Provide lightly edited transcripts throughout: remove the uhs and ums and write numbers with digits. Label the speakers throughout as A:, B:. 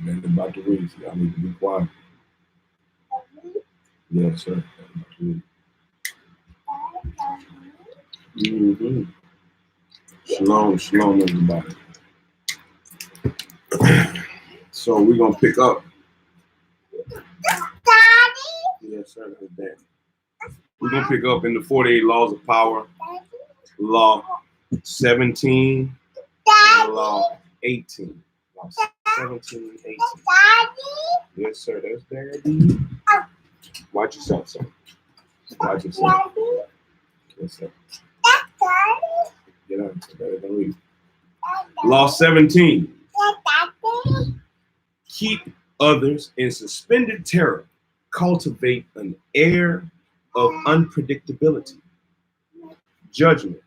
A: Man, they're about to read. So y'all need to be quiet. Yes, sir. Mm-hmm. Shalom, shalom, everybody. So we're gonna pick up. Yes, sir. That's that. We're gonna pick up in the 48 laws of power, law 17, and law 18. Law 17 and 18. Yes, sir. That's Daddy. Watch yourself, son. Watch yourself. Yes, sir. Get out. Don't leave. Law 17. Keep others in suspended terror. Cultivate an air of unpredictability. Judgment.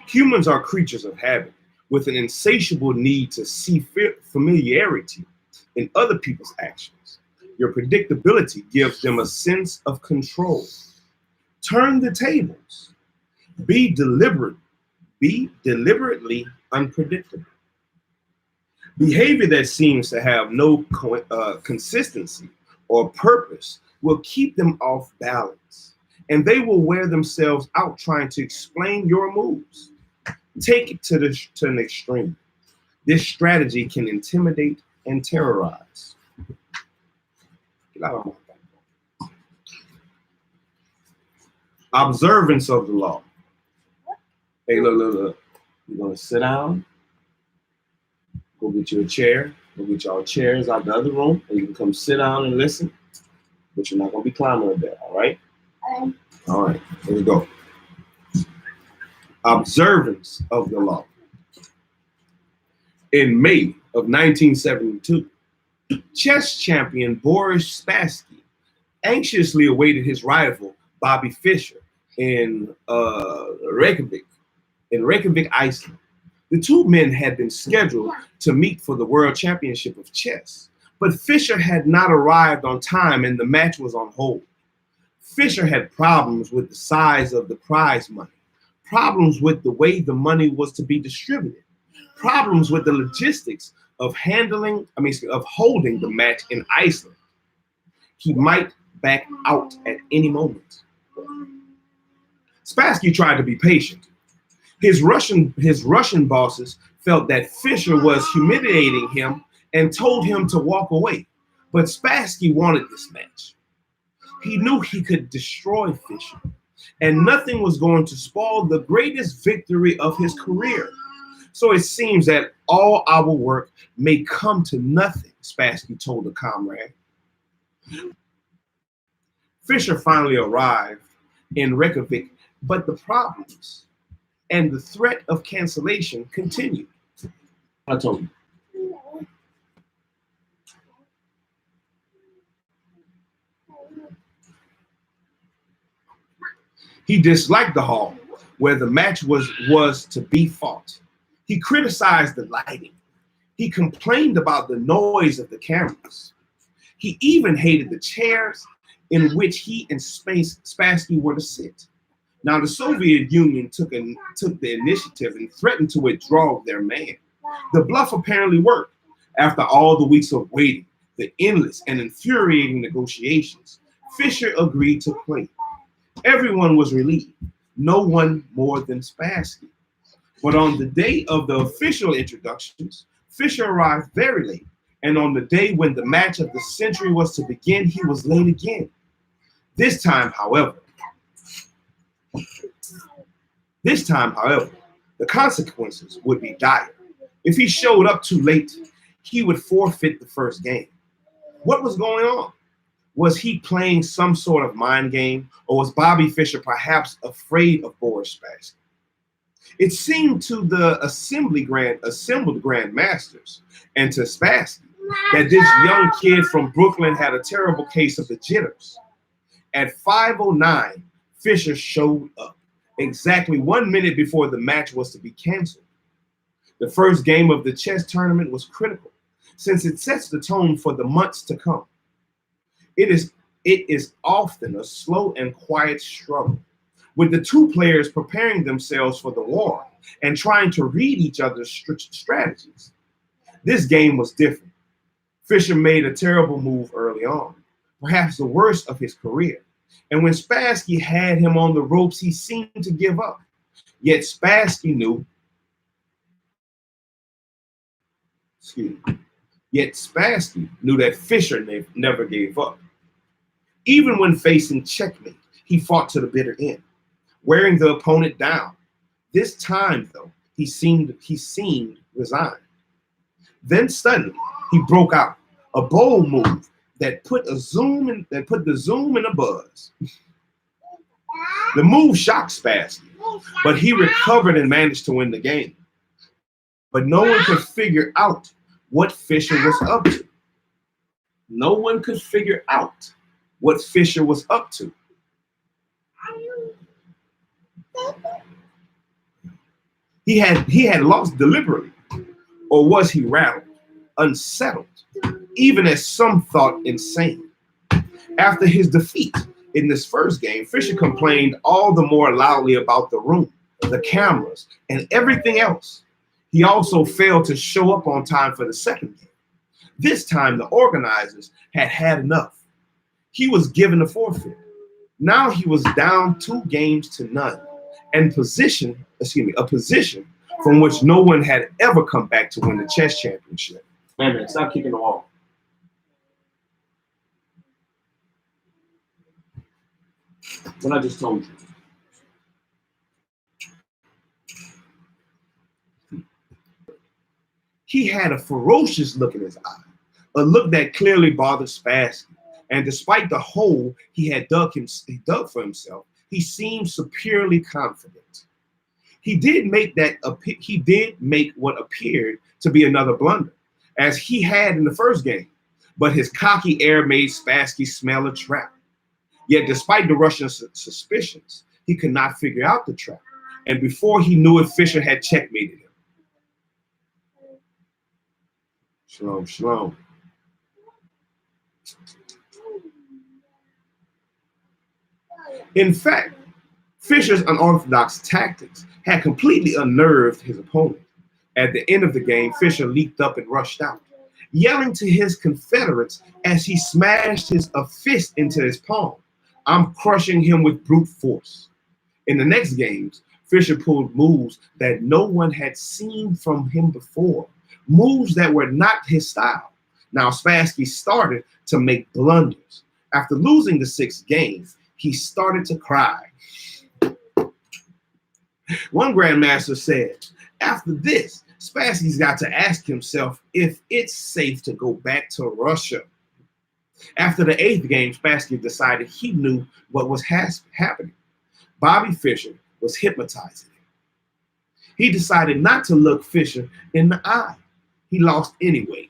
A: Humans are creatures of habit with an insatiable need to see familiarity in other people's actions. Your predictability gives them a sense of control. Turn the tables. Be deliberately unpredictable. Behavior that seems to have no consistency or purpose will keep them off balance, and they will wear themselves out trying to explain your moves. Take it to an extreme. This strategy can intimidate and terrorize. Get out of my face. Observance of the law. Hey, look. You're gonna sit down. Go get you a chair. Go get y'all chairs out the other room, and you can come sit down and listen. But you're not gonna be climbing up there, all right? All right, here we go. Observance of the law. In May of 1972, chess champion Boris Spassky anxiously awaited his rival Bobby Fischer in Reykjavik, Iceland. The two men had been scheduled to meet for the World Championship of Chess, but Fischer had not arrived on time and the match was on hold. Fischer had problems with the size of the prize money, problems with the way the money was to be distributed, problems with the logistics of holding the match in Iceland. He might back out at any moment. Spassky tried to be patient. His Russian bosses felt that Fischer was humiliating him and told him to walk away, but Spassky wanted this match. He knew he could destroy Fischer, and nothing was going to spoil the greatest victory of his career. So it seems that all our work may come to nothing, Spassky told a comrade. Fischer finally arrived in Reykjavik, but the problems and the threat of cancellation continued. I told you. He disliked the hall where the match was to be fought. He criticized the lighting. He complained about the noise of the cameras. He even hated the chairs in which he and Spassky were to sit. Now, the Soviet Union took the initiative and threatened to withdraw their man. The bluff apparently worked. After all the weeks of waiting, the endless and infuriating negotiations, Fischer agreed to play. Everyone was relieved, no one more than Spassky. But on the day of the official introductions, Fischer arrived very late. And on the day when the match of the century was to begin, he was late again. This time, however, the consequences would be dire. If he showed up too late, he would forfeit the first game. What was going on? Was he playing some sort of mind game, or was Bobby Fischer perhaps afraid of Boris Spassky? It seemed to the assembled grandmasters and to Spassky that this young kid from Brooklyn had a terrible case of the jitters. At 5:09, Fischer showed up, exactly 1 minute before the match was to be canceled. The first game of the chess tournament was critical, since it sets the tone for the months to come. It is often a slow and quiet struggle, with the two players preparing themselves for the war and trying to read each other's strategies. This game was different. Fisher made a terrible move early on, perhaps the worst of his career. And when Spassky had him on the ropes, he seemed to give up. Yet Spassky knew, that Fisher never gave up. Even when facing checkmate, he fought to the bitter end, wearing the opponent down. This time, though, he seemed resigned. Then suddenly, he broke out, a bold move that put the zoom in a buzz. The move shocked Spassky, but he recovered and managed to win the game. But no one could figure out what Fisher was up to. No one could figure out what Fisher was up to. He had lost deliberately, or was he rattled, unsettled, even as some thought insane? After his defeat in this first game, Fisher complained all the more loudly about the room, the cameras, and everything else. He also failed to show up on time for the second game. This time, the organizers had had enough. He was given a forfeit. Now he was down 2 games to none, and a position from which no one had ever come back to win the chess championship. Man, stop kicking the wall. What I just told you. He had a ferocious look in his eye, a look that clearly bothered Spassky. And despite the hole he had dug for himself, he seemed superiorly confident. He did make what appeared to be another blunder, as he had in the first game, but his cocky air made Spassky smell a trap. Yet despite the Russian suspicions, he could not figure out the trap. And before he knew it, Fisher had checkmated him. Shalom, shalom. In fact, Fisher's unorthodox tactics had completely unnerved his opponent. At the end of the game, Fisher leaped up and rushed out, yelling to his confederates as he smashed a fist into his palm, "I'm crushing him with brute force." In the next games, Fisher pulled moves that no one had seen from him before, moves that were not his style. Now Spassky started to make blunders. After losing the 6th game, he started to cry. One grandmaster said, after this, Spassky's got to ask himself if it's safe to go back to Russia. After the 8th game, Spassky decided he knew what was happening. Bobby Fischer was hypnotizing him. He decided not to look Fischer in the eye. He lost anyway.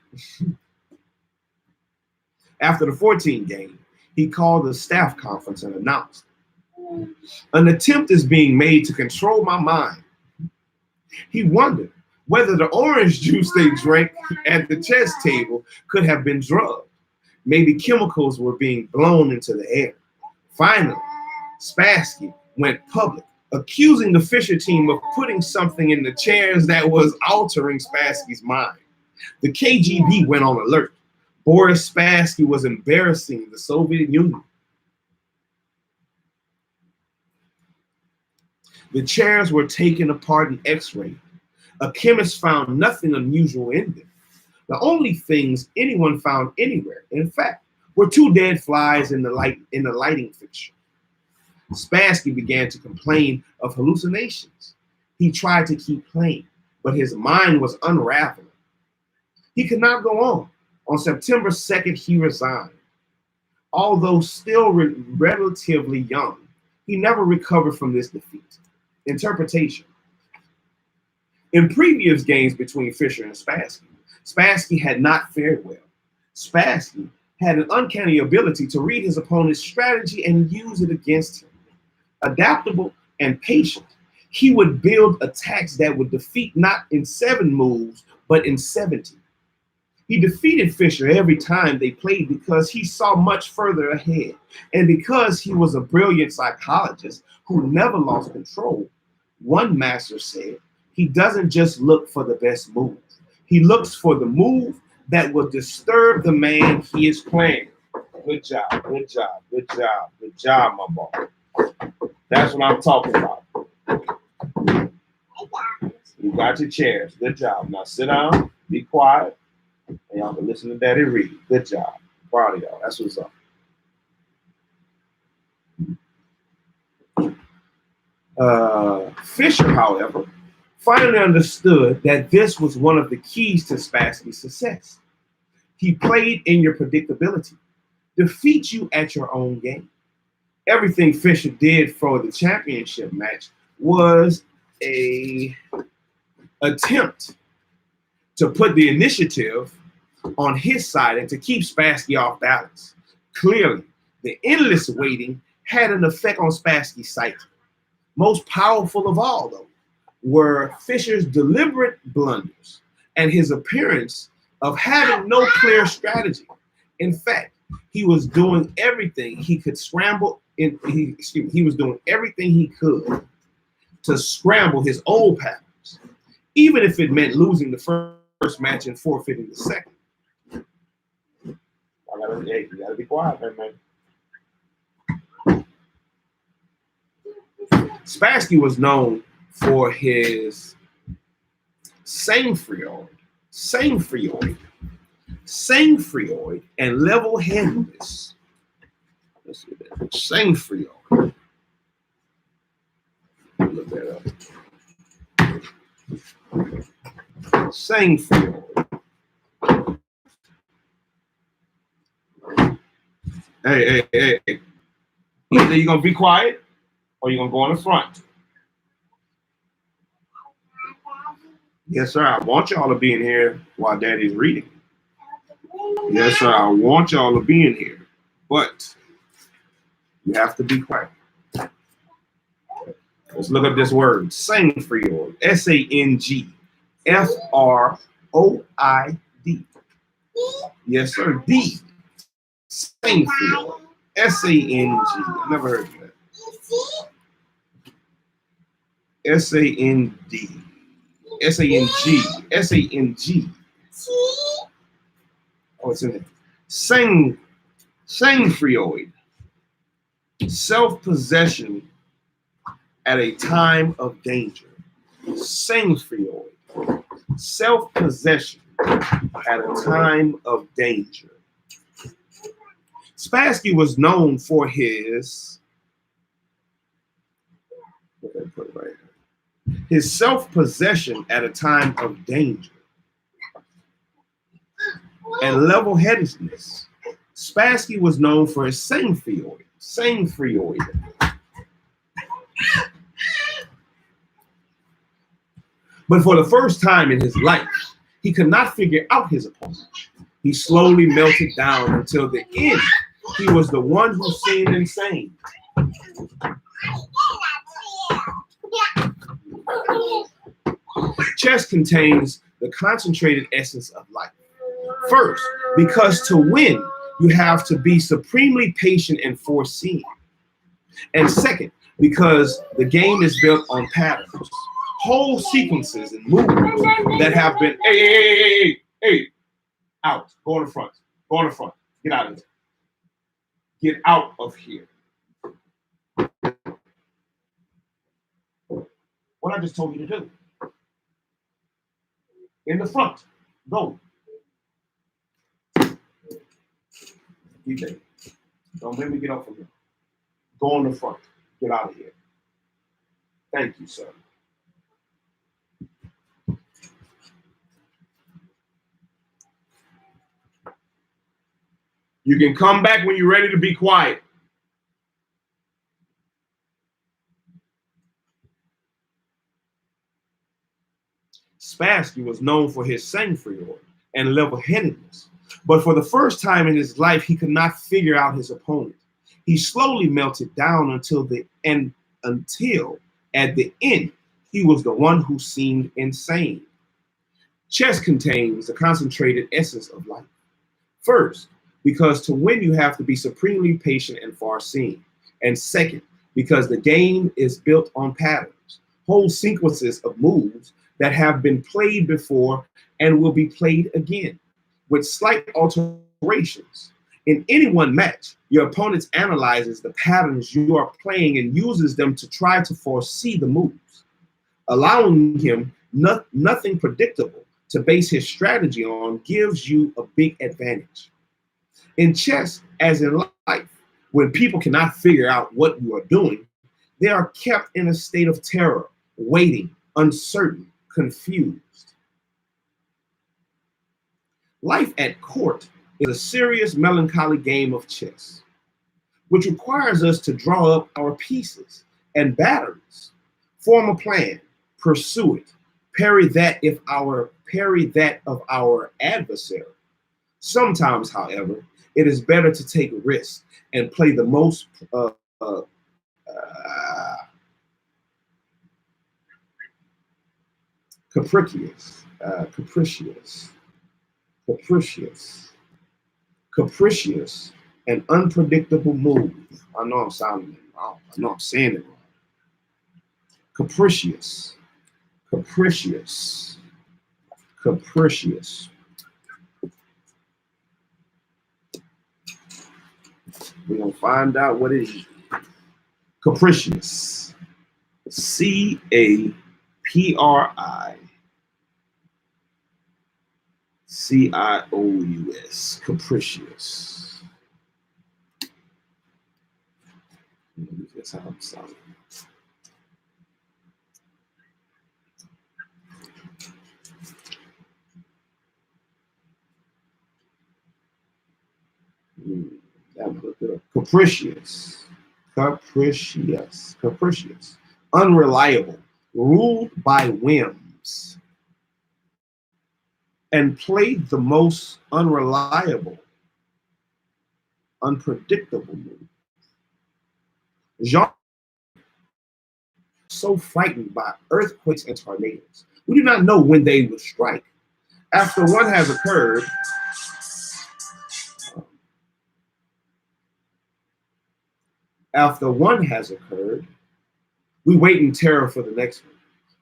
A: After the 14th game, he called a staff conference and announced, "An attempt is being made to control my mind." He wondered whether the orange juice they drank at the chess table could have been drugged. Maybe chemicals were being blown into the air. Finally, Spassky went public, accusing the Fischer team of putting something in the chairs that was altering Spassky's mind. The KGB went on alert. Boris Spassky was embarrassing the Soviet Union. The chairs were taken apart and x-rayed. A chemist found nothing unusual in them. The only things anyone found anywhere, in fact, were 2 dead flies in the lighting fixture. Spassky began to complain of hallucinations. He tried to keep playing, but his mind was unraveling. He could not go on. On September 2nd, he resigned. Although still relatively young, he never recovered from this defeat. Interpretation. In previous games between Fischer and Spassky, Spassky had not fared well. Spassky had an uncanny ability to read his opponent's strategy and use it against him. Adaptable and patient, he would build attacks that would defeat not in 7 moves, but in 70. He defeated Fischer every time they played because he saw much further ahead, and because he was a brilliant psychologist who never lost control. One master said, he doesn't just look for the best move. He looks for the move that will disturb the man he is playing. Good job, good job, good job, good job, my boy. That's what I'm talking about. You got your chairs. Good job. Now sit down, be quiet, and y'all can listen to Daddy read. Good job. Proud of y'all. That's what's up. Fisher, however, finally understood that this was one of the keys to Spassky's success. He played in your predictability, defeat you at your own game. Everything Fisher did for the championship match was a attempt to put the initiative on his side and to keep Spassky off balance. Clearly, the endless waiting had an effect on Spassky's psyche. Most powerful of all, though, were Fisher's deliberate blunders and his appearance of having no clear strategy. In fact, he was doing everything he could he was doing everything he could to scramble his old patterns, even if it meant losing the first match and forfeiting the second. You gotta be quiet, man. Spassky was known for his sang-froid, and level-headedness. Let's see that. Sang-froid. Look that up. Sang-froid. Hey. Either you're gonna be quiet or you're gonna go on the front. Yes, sir. I want y'all to be in here while Daddy's reading. Yes, sir. I want y'all to be in here, but you have to be quiet. Let's look up this word. Sang-froid. Sang-Frioid. Yes, sir. D. Sang-froid. Sang. I never heard of that. Sang. Sang. Oh, it's in there. Sang-froid. Self-possession at a time of danger. Sang-froid. Self-possession at a time of danger. Spassky was known for his self-possession at a time of danger and level-headedness. Spassky was known for his sang-froid. But for the first time in his life, he could not figure out his opponent. He slowly melted down until the end. He was the one who seemed insane. Chess contains the concentrated essence of life. First, because to win, you have to be supremely patient and foreseeing. And second, because the game is built on patterns, whole sequences and movements that have been, hey, out, go in the front, get out of here. Get out of here. What I just told you to do. In the front, go. DJ, don't let me get up from here. Go in the front, get out of here. Thank you, sir. You can come back when you're ready to be quiet. Spassky was known for his sang-froid and level-headedness, but for the first time in his life, he could not figure out his opponent. He slowly melted down until at the end, he was the one who seemed insane. Chess contains the concentrated essence of life. First, because to win, you have to be supremely patient and far-seeing. And second, because the game is built on patterns, whole sequences of moves that have been played before and will be played again. with slight alterations. In any one match, your opponent analyzes the patterns you are playing and uses them to try to foresee the moves, allowing him nothing predictable to base his strategy on gives you a big advantage. In chess, as in life, when people cannot figure out what you are doing, they are kept in a state of terror, waiting, uncertain, confused. Life at court is a serious, melancholy game of chess, which requires us to draw up our pieces and batteries, form a plan, pursue it, parry that of our adversary. Sometimes, however, it is better to take risks and play the most capricious, capricious, and unpredictable move. I know I'm sounding wrong. I know I'm saying it wrong. Capricious, capricious, capricious. We're gonna find out what it is. Capricious. Capricious. Capricious. That's how I'm sounding. Capricious, capricious, unreliable, ruled by whims, and played the most unreliable, unpredictable move. Jean so frightened by earthquakes and tornadoes. We do not know when they will strike. After one has occurred, we wait in terror for the next one.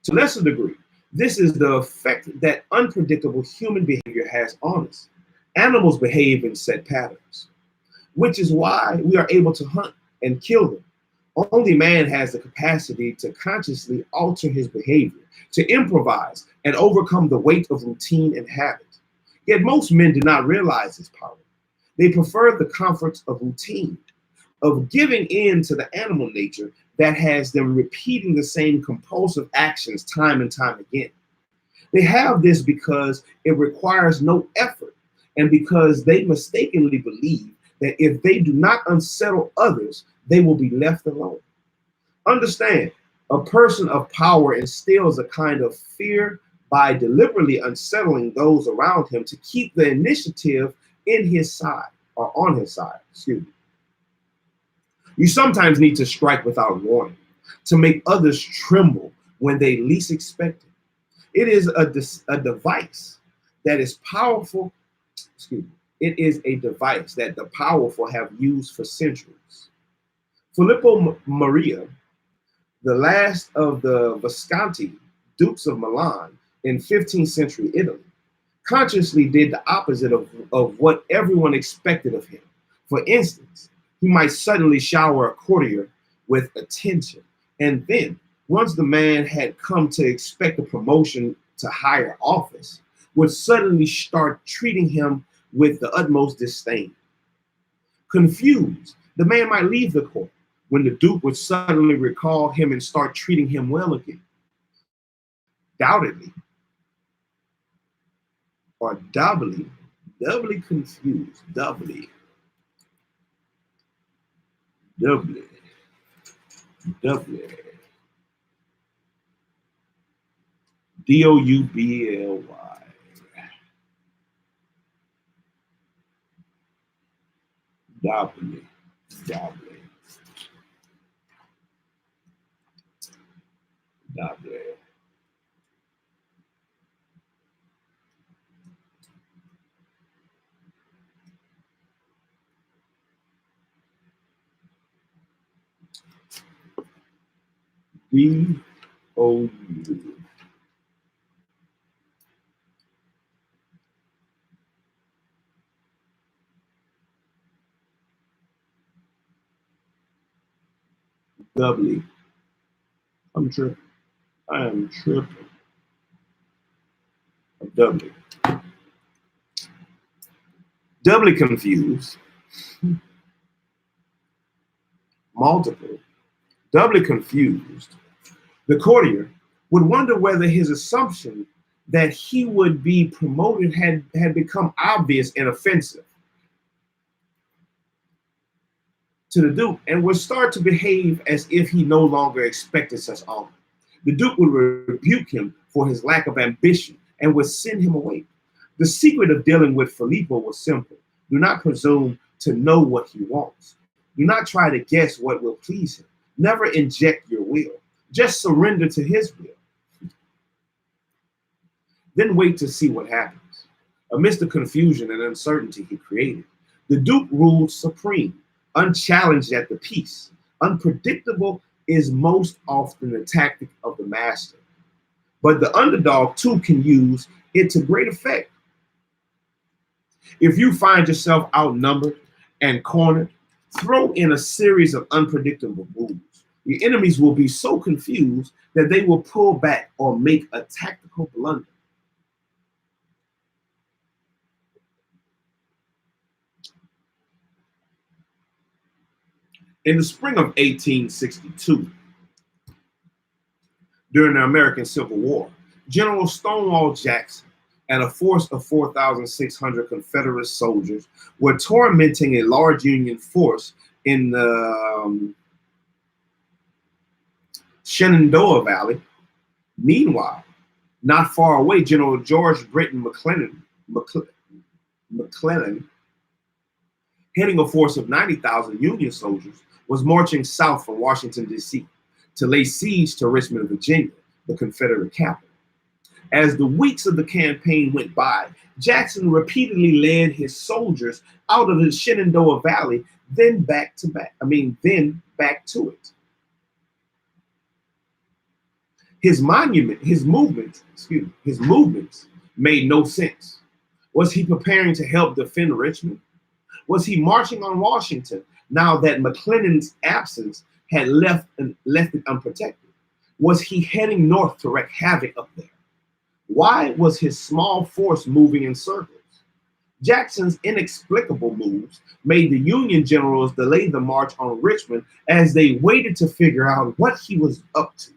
A: To a lesser degree, this is the effect that unpredictable human behavior has on us. Animals behave in set patterns, which is why we are able to hunt and kill them. Only man has the capacity to consciously alter his behavior, to improvise and overcome the weight of routine and habit. Yet most men do not realize this power. They prefer the comforts of routine, of giving in to the animal nature that has them repeating the same compulsive actions time and time again. They have this because it requires no effort and because they mistakenly believe that if they do not unsettle others, they will be left alone. Understand, a person of power instills a kind of fear by deliberately unsettling those around him to keep the initiative in his side or on his side, excuse me. You sometimes need to strike without warning to make others tremble when they least expect it. It is a device that is powerful, excuse me, it is a device that the powerful have used for centuries. Filippo Maria, the last of the Visconti Dukes of Milan in 15th century Italy, consciously did the opposite of what everyone expected of him. For instance, he might suddenly shower a courtier with attention, and then, once the man had come to expect a promotion to higher office, would suddenly start treating him with the utmost disdain. Confused, the man might leave the court when the Duke would suddenly recall him and start treating him well again. Doubtedly, or doubly confused, doubly, doubly, Doubly, doubly, doubly, doubly. doubly. I'm tripping. I am tripping. I'm doubly. Doubly confused. Multiple. Doubly confused. The courtier would wonder whether his assumption that he would be promoted had become obvious and offensive to the Duke, and would start to behave as if he no longer expected such honor. The Duke would rebuke him for his lack of ambition and would send him away. The secret of dealing with Filippo was simple. Do not presume to know what he wants. Do not try to guess what will please him. Never inject your will. Just surrender to his will. Then wait to see what happens. Amidst the confusion and uncertainty he created, the Duke ruled supreme, unchallenged at the peace. Unpredictable is most often the tactic of the master. But the underdog too can use it to great effect. If you find yourself outnumbered and cornered, throw in a series of unpredictable moves. Your enemies will be so confused that they will pull back or make a tactical blunder. In the spring of 1862, during the American Civil War, General Stonewall Jackson and a force of 4,600 Confederate soldiers were tormenting a large Union force in the Shenandoah Valley. Meanwhile, not far away, General George Britton McClellan, heading a force of 90,000 Union soldiers, was marching south from Washington, D.C. to lay siege to Richmond, Virginia, the Confederate capital. As the weeks of the campaign went by, Jackson repeatedly led his soldiers out of the Shenandoah Valley, then back to it. His movements made no sense. Was he preparing to help defend Richmond? Was he marching on Washington now that McClellan's absence had left it unprotected? Was he heading north to wreak havoc up there? Why was his small force moving in circles? Jackson's inexplicable moves made the Union generals delay the march on Richmond as they waited to figure out what he was up to.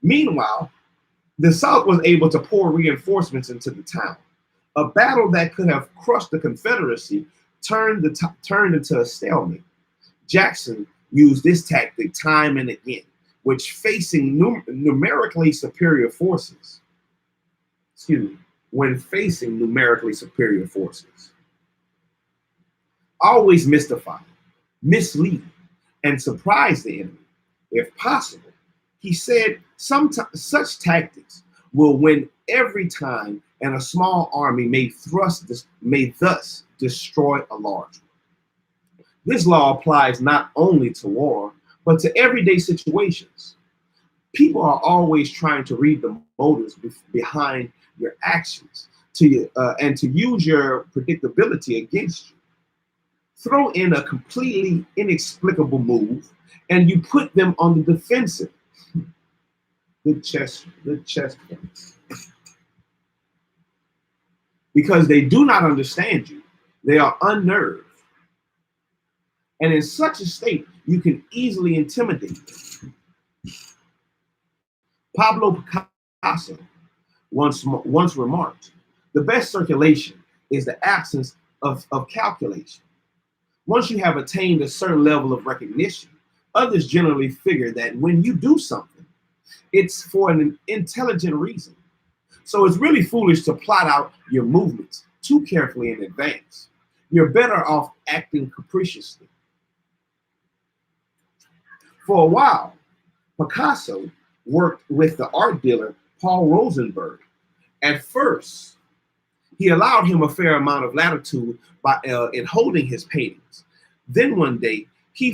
A: Meanwhile, the South was able to pour reinforcements into the town. A battle that could have crushed the Confederacy turned into a stalemate. Jackson used this tactic time and again, which when facing numerically superior forces. Always mystify, mislead, and surprise the enemy, if possible. He said such tactics will win every time, and a small army may thus destroy a large one. This law applies not only to war, but to everyday situations. People are always trying to read the motives behind your actions and to use your predictability against you. Throw in a completely inexplicable move, and you put them on the defensive. Good chest points. Because they do not understand you. They are unnerved. And in such a state, you can easily intimidate them. Pablo Picasso once remarked, the best circulation is the absence of calculation. Once you have attained a certain level of recognition, others generally figure that when you do something, it's for an intelligent reason. So it's really foolish to plot out your movements too carefully in advance. You're better off acting capriciously. For a while, Picasso worked with the art dealer Paul Rosenberg. At first, he allowed him a fair amount of latitude in holding his paintings. Then one day,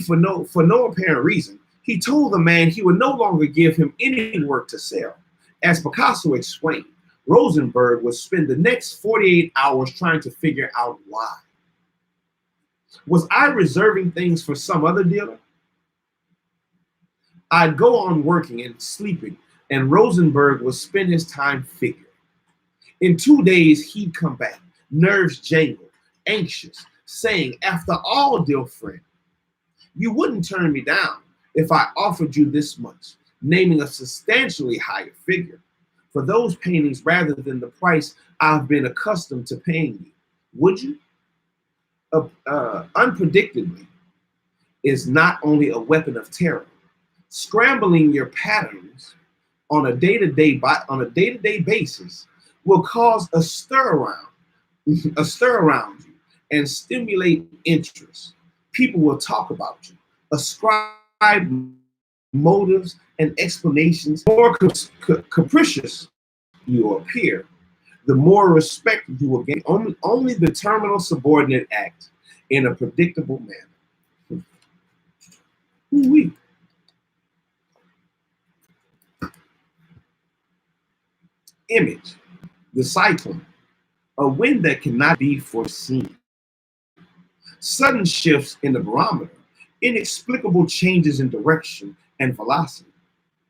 A: for no apparent reason, he told the man he would no longer give him any work to sell. As Picasso explained, Rosenberg would spend the next 48 hours trying to figure out why. Was I reserving things for some other dealer? I'd go on working and sleeping, and Rosenberg would spend his time figuring. In 2 days, he'd come back, nerves jangled, anxious, saying, "After all, dear friend, you wouldn't turn me down if I offered you this much," naming a substantially higher figure for those paintings rather than the price I've been accustomed to paying you. Would you? Unpredictably is not only a weapon of terror. Scrambling your patterns on a day-to-day basis will cause a stir around you, and stimulate interest. People will talk about you, ascribe motives and explanations. The more capricious you appear, the more respect you will gain. Only the terminal subordinate act in a predictable manner. Ooh-wee. Image, the cyclone, a wind that cannot be foreseen. Sudden shifts in the barometer, inexplicable changes in direction and velocity.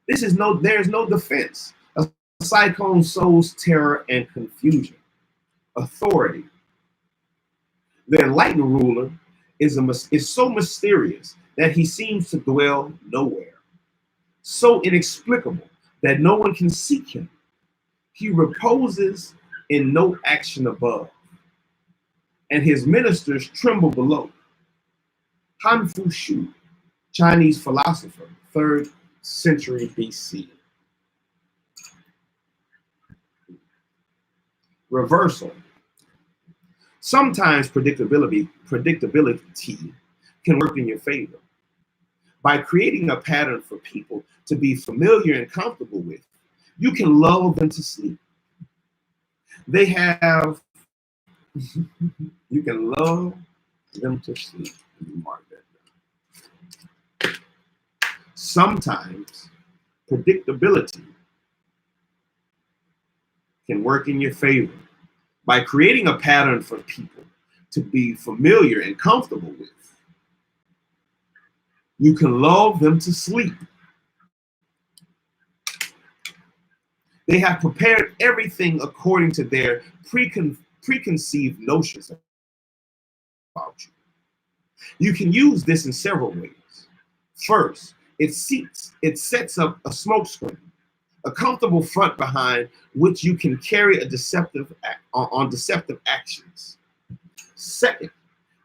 A: There is no defense. A cyclone sows terror and confusion. Authority. The enlightened ruler is so mysterious that he seems to dwell nowhere. So inexplicable that no one can seek him. He reposes in no action above, and his ministers tremble below. Han Fu Shu, Chinese philosopher, 3rd century BC. Reversal. Sometimes predictability can work in your favor. By creating a pattern for people to be familiar and comfortable with, you can lull them to sleep. You can lull them to sleep. Mark that down. Sometimes predictability can work in your favor. By creating a pattern for people to be familiar and comfortable with, you can lull them to sleep. They have prepared everything according to their preconceived notions about you. You can use this in several ways. First, it sets up a smokescreen, a comfortable front behind which you can carry deceptive actions. Second,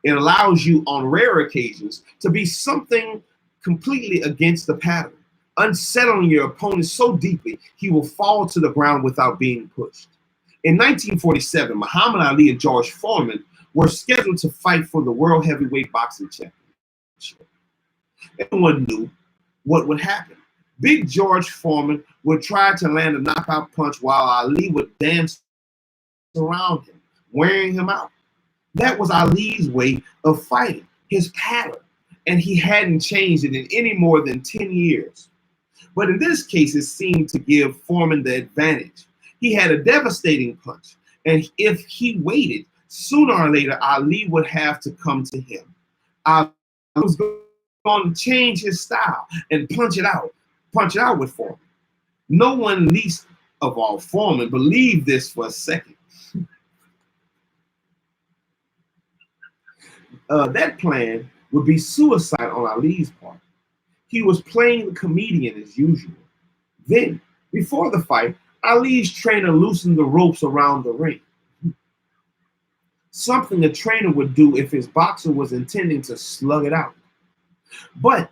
A: it allows you on rare occasions to be something completely against the pattern, unsettling your opponent so deeply he will fall to the ground without being pushed. In 1947, Muhammad Ali and George Foreman were scheduled to fight for the World Heavyweight Boxing Championship. Everyone knew what would happen. Big George Foreman would try to land a knockout punch while Ali would dance around him, wearing him out. That was Ali's way of fighting, his pattern, and he hadn't changed it in any more than 10 years. But in this case, it seemed to give Foreman the advantage. He had a devastating punch, and if he waited, sooner or later, Ali would have to come to him. Ali was going to change his style and punch it out with Foreman. No one, least of all Foreman, believed this for a second. That plan would be suicide on Ali's part. He was playing the comedian as usual. Then, before the fight, Ali's trainer loosened the ropes around the ring. Something a trainer would do if his boxer was intending to slug it out. But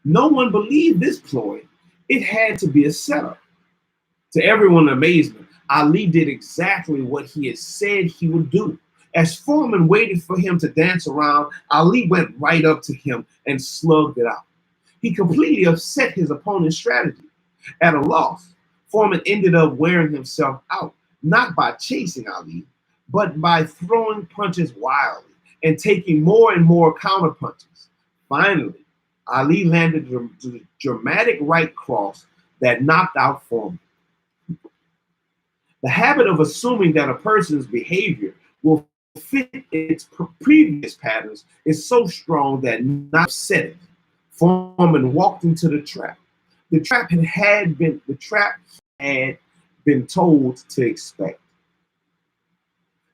A: no one believed this ploy. It had to be a setup. To everyone's amazement, Ali did exactly what he had said he would do. As Foreman waited for him to dance around, Ali went right up to him and slugged it out. He completely upset his opponent's strategy. At a loss, Foreman ended up wearing himself out, not by chasing Ali, but by throwing punches wildly and taking more and more counter punches. Finally, Ali landed a dramatic right cross that knocked out Foreman. The habit of assuming that a person's behavior will fit its previous patterns is so strong that not said it. Foreman walked into the trap. The trap had been told to expect.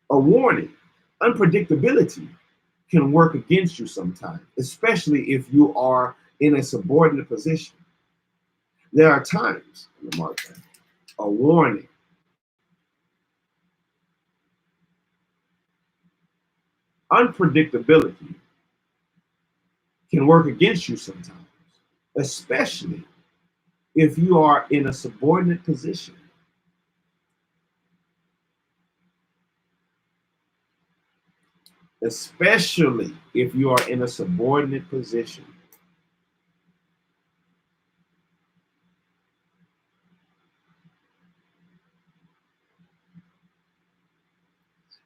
A: A warning, unpredictability can work against you sometimes, especially if you are in a subordinate position. There are times, a warning, unpredictability can work against you sometimes, especially if you are in a subordinate position. Especially if you are in a subordinate position.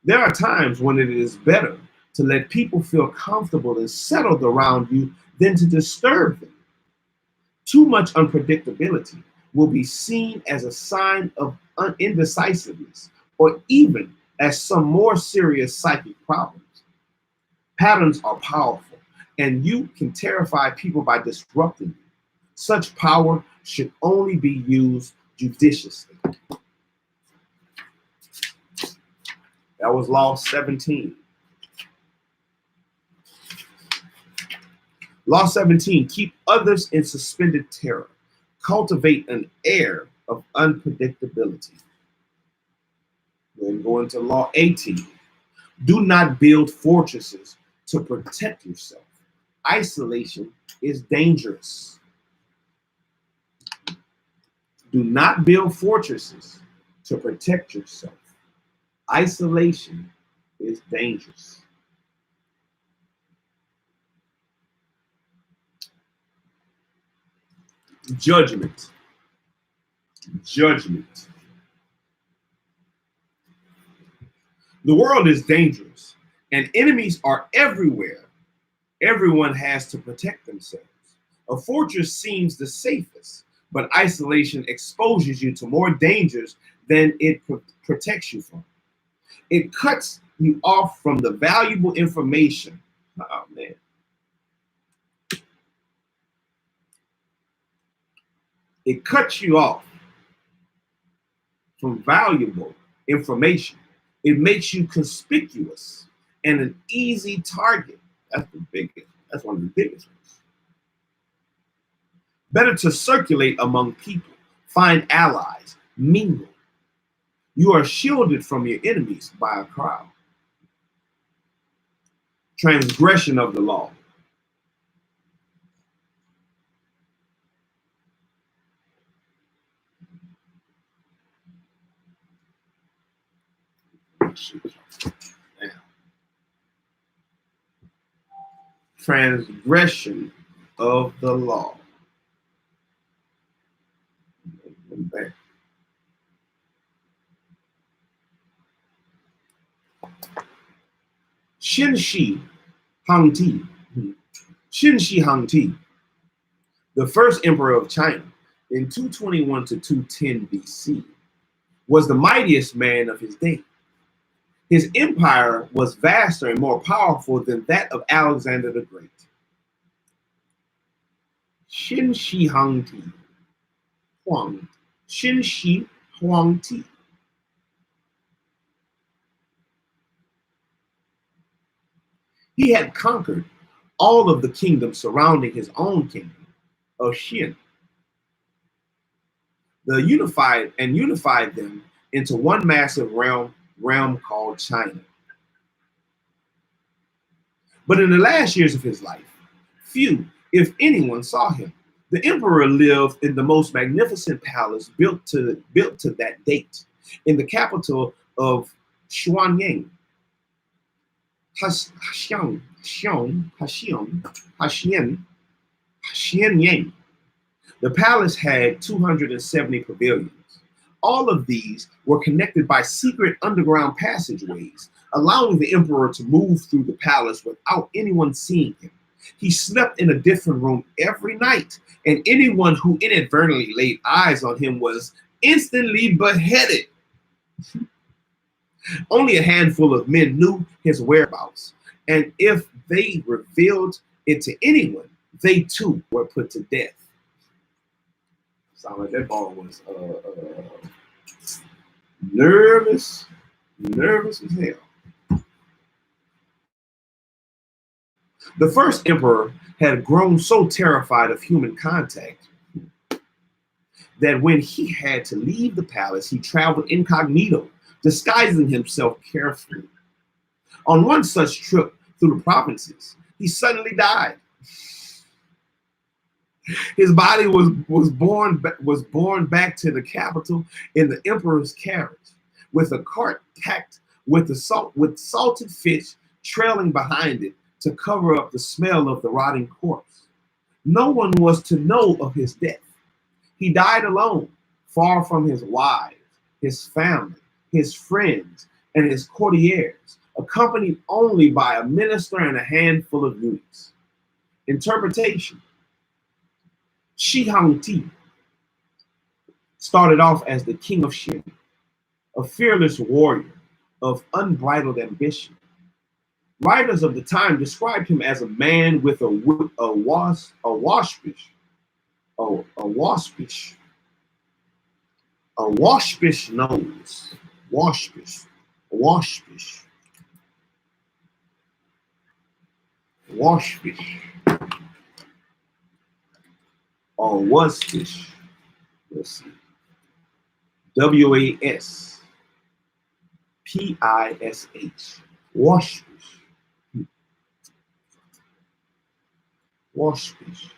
A: There are times when it is better to let people feel comfortable and settled around you than to disturb them. Too much unpredictability will be seen as a sign of indecisiveness or even as some more serious psychic problems. Patterns are powerful, and you can terrify people by disrupting them. Such power should only be used judiciously. That was Law 17. Law 17, keep others in suspended terror. Cultivate an air of unpredictability. Then go into Law 18. Do not build fortresses to protect yourself. Isolation is dangerous. Do not build fortresses to protect yourself. Isolation is dangerous. Judgment. Judgment. The world is dangerous, and enemies are everywhere. Everyone has to protect themselves. A fortress seems the safest, but isolation exposes you to more dangers than it protects you from. It cuts you off from the valuable information. Oh, man. It cuts you off from valuable information. It makes you conspicuous and an easy target. That's the biggest. That's one of the biggest ones. Better to circulate among people, find allies, mingle. You are shielded from your enemies by a crowd. Transgression of the law. Transgression of the law. Xin Shi Huangdi. Xin Shi Huangdi, the first emperor of China in 221 to 210 BC, was the mightiest man of his day. His empire was vaster and more powerful than that of Alexander the Great. Xin Shi Huangdi. Xin Shi Huangdi. He had conquered all of the kingdoms surrounding his own kingdom of Xin. Unified them into one massive realm called China. But in the last years of his life, few, if anyone, saw him. The emperor lived in the most magnificent palace built to that date in the capital of Xuanyang. Xianyang. The palace had 270 pavilions. All of these were connected by secret underground passageways, allowing the emperor to move through the palace without anyone seeing him. He slept in a different room every night, and anyone who inadvertently laid eyes on him was instantly beheaded. Only a handful of men knew his whereabouts, and if they revealed it to anyone, they too were put to death. Sound like that ball was nervous, nervous as hell. The first emperor had grown so terrified of human contact that when he had to leave the palace, he traveled incognito, disguising himself carefully. On one such trip through the provinces, he suddenly died. His body was borne back to the capital in the emperor's carriage, with a cart packed with salted fish trailing behind it to cover up the smell of the rotting corpse. No one was to know of his death. He died alone, far from his wives, his family, his friends, and his courtiers, accompanied only by a minister and a handful of eunuchs. Interpretation: Shi Hongti started off as the king of Xin, a fearless warrior of unbridled ambition. Writers of the time described him as a man with a waspish nose, waspish, or waspish. Let's see. Waspish. Waspish. Waspish.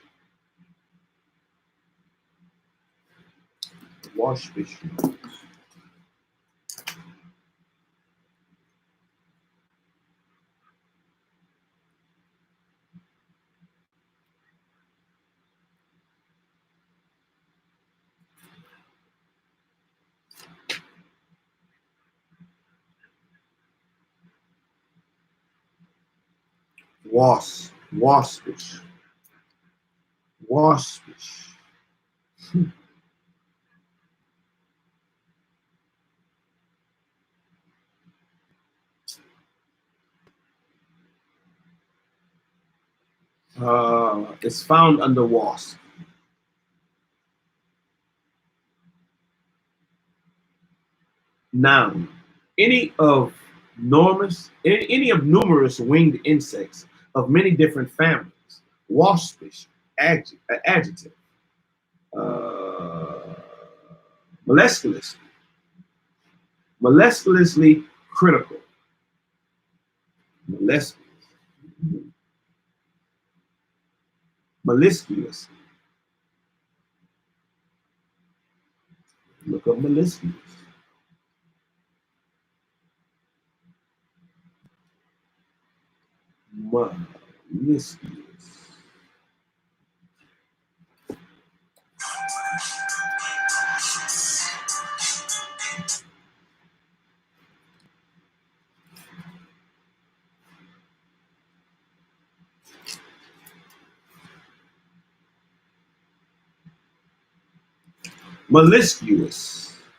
A: Waspish. Waspish. Waspish. It's found under wasp. Noun: any of numerous winged insects of many different families. Waspish. Adjective. Moleskulously critical. Moleskulous. Look up moleskulous. Moleskulous.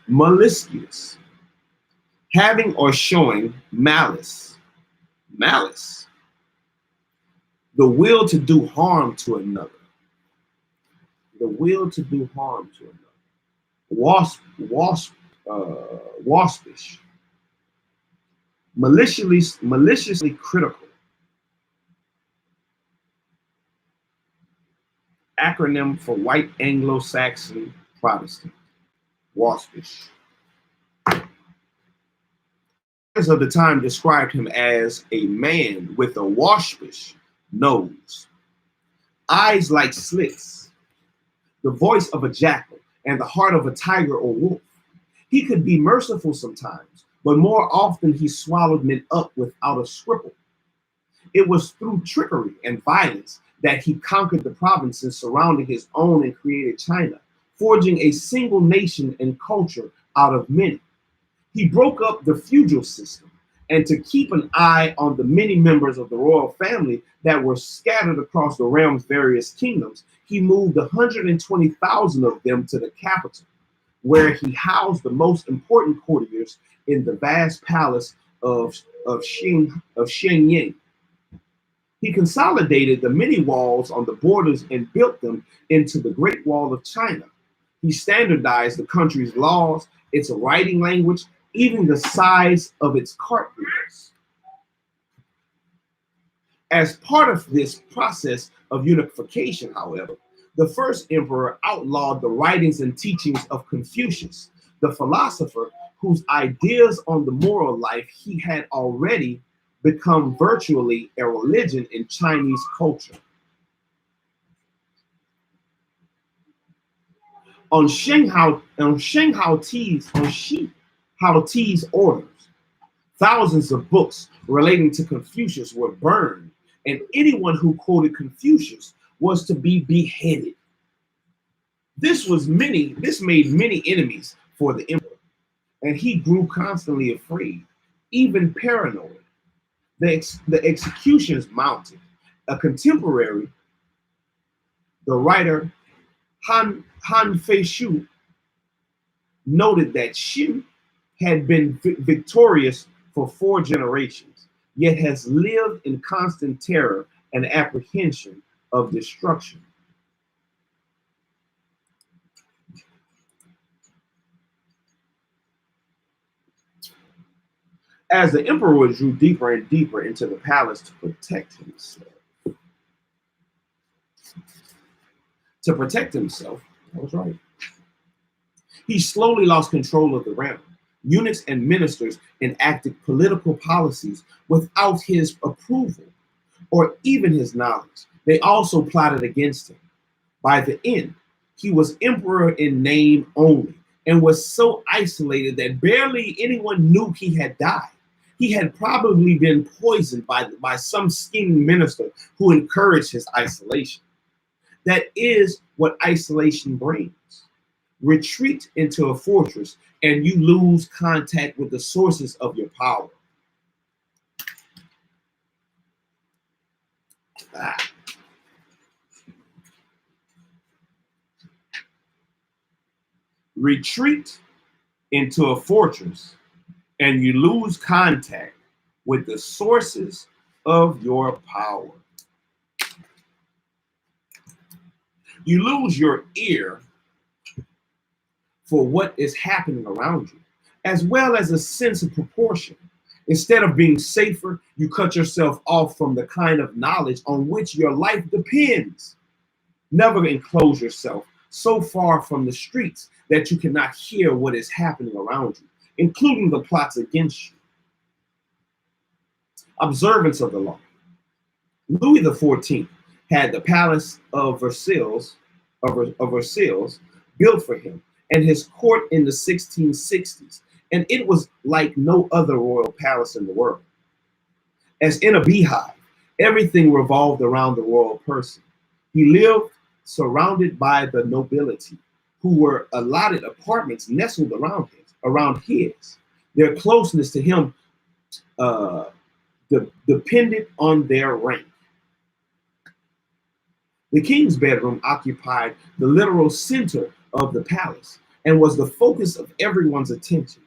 A: Malicious, having or showing malice, the will to do harm to another, waspish, maliciously critical, acronym for white Anglo-Saxon Protestant. Waspish. Writers of the time described him as a man with a waspish nose, eyes like slits, the voice of a jackal, and the heart of a tiger or wolf. He could be merciful sometimes, but more often he swallowed men up without a scruple. It was through trickery and violence that he conquered the provinces surrounding his own and created China, forging a single nation and culture out of many. He broke up the feudal system, and to keep an eye on the many members of the royal family that were scattered across the realm's various kingdoms, he moved 120,000 of them to the capital, where he housed the most important courtiers in the vast palace of Shenyang. He consolidated the many walls on the borders and built them into the Great Wall of China, He standardized the country's laws, its writing language, even the size of its cartwheels. As part of this process of unification, however, the first emperor outlawed the writings and teachings of Confucius, the philosopher whose ideas on the moral life he had already become virtually a religion in Chinese culture. On Sheng Hao Ti's orders, thousands of books relating to Confucius were burned, and anyone who quoted Confucius was to be beheaded. This made many enemies for the emperor, and he grew constantly afraid, even paranoid. The executions mounted. A contemporary, the writer Han Fei Shu, noted that Xu had been victorious for 4 generations, yet has lived in constant terror and apprehension of destruction. As the emperor drew deeper and deeper into the palace to protect himself, I was right. He slowly lost control of the realm. Eunuchs and ministers enacted political policies without his approval or even his knowledge. They also plotted against him. By the end, he was emperor in name only and was so isolated that barely anyone knew he had died. He had probably been poisoned by some scheming minister who encouraged his isolation. That is what isolation brings. Retreat into a fortress and you lose contact with the sources of your power. Retreat into a fortress and you lose contact with the sources of your power. You lose your ear for what is happening around you, as well as a sense of proportion. Instead of being safer, you cut yourself off from the kind of knowledge on which your life depends. Never enclose yourself so far from the streets that you cannot hear what is happening around you, including the plots against you. Observance of the law. Louis XIV had the Palace of Versailles built for him and his court in the 1660s, and it was like no other royal palace in the world. As in a beehive, everything revolved around the royal person. He lived surrounded by the nobility, who were allotted apartments nestled around his. Their closeness to him depended on their rank. The king's bedroom occupied the literal center of the palace and was the focus of everyone's attention.